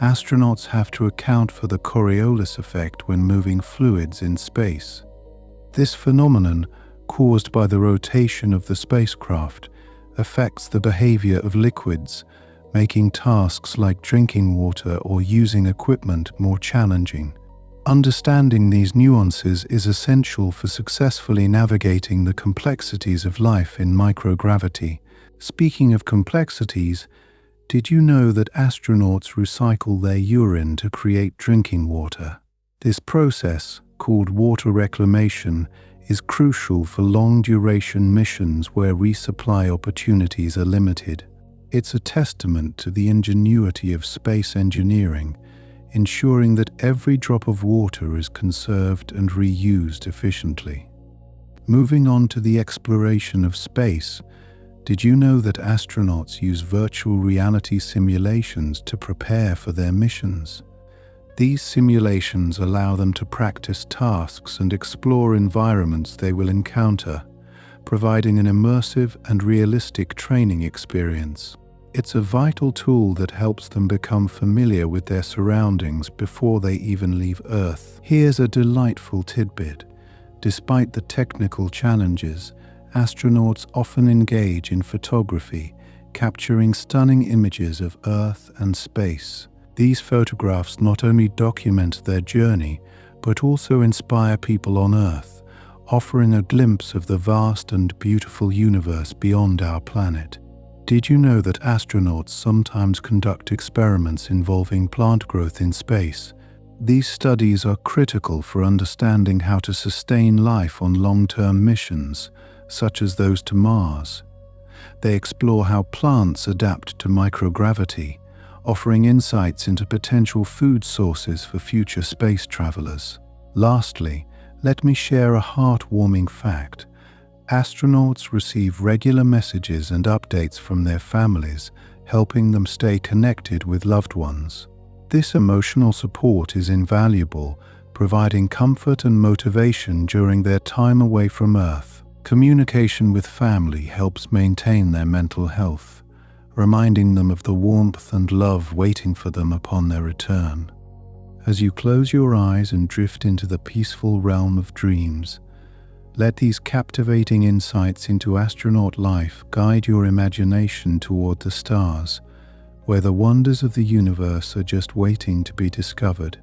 Astronauts have to account for the Coriolis effect when moving fluids in space. This phenomenon, caused by the rotation of the spacecraft, affects the behavior of liquids, making tasks like drinking water or using equipment more challenging. Understanding these nuances is essential for successfully navigating the complexities of life in microgravity. Speaking of complexities, did you know that astronauts recycle their urine to create drinking water? This process, called water reclamation, is crucial for long-duration missions where resupply opportunities are limited. It's a testament to the ingenuity of space engineering, ensuring that every drop of water is conserved and reused efficiently. Moving on to the exploration of space, did you know that astronauts use virtual reality simulations to prepare for their missions? These simulations allow them to practice tasks and explore environments they will encounter, providing an immersive and realistic training experience. It's a vital tool that helps them become familiar with their surroundings before they even leave Earth. Here's a delightful tidbit. Despite the technical challenges, astronauts often engage in photography, capturing stunning images of Earth and space. These photographs not only document their journey, but also inspire people on Earth, offering a glimpse of the vast and beautiful universe beyond our planet. Did you know that astronauts sometimes conduct experiments involving plant growth in space? These studies are critical for understanding how to sustain life on long-term missions, such as those to Mars. They explore how plants adapt to microgravity, offering insights into potential food sources for future space travelers. Lastly, let me share a heartwarming fact. Astronauts receive regular messages and updates from their families, helping them stay connected with loved ones. This emotional support is invaluable, providing comfort and motivation during their time away from Earth. Communication with family helps maintain their mental health, reminding them of the warmth and love waiting for them upon their return. As you close your eyes and drift into the peaceful realm of dreams, let these captivating insights into astronaut life guide your imagination toward the stars, where the wonders of the universe are just waiting to be discovered.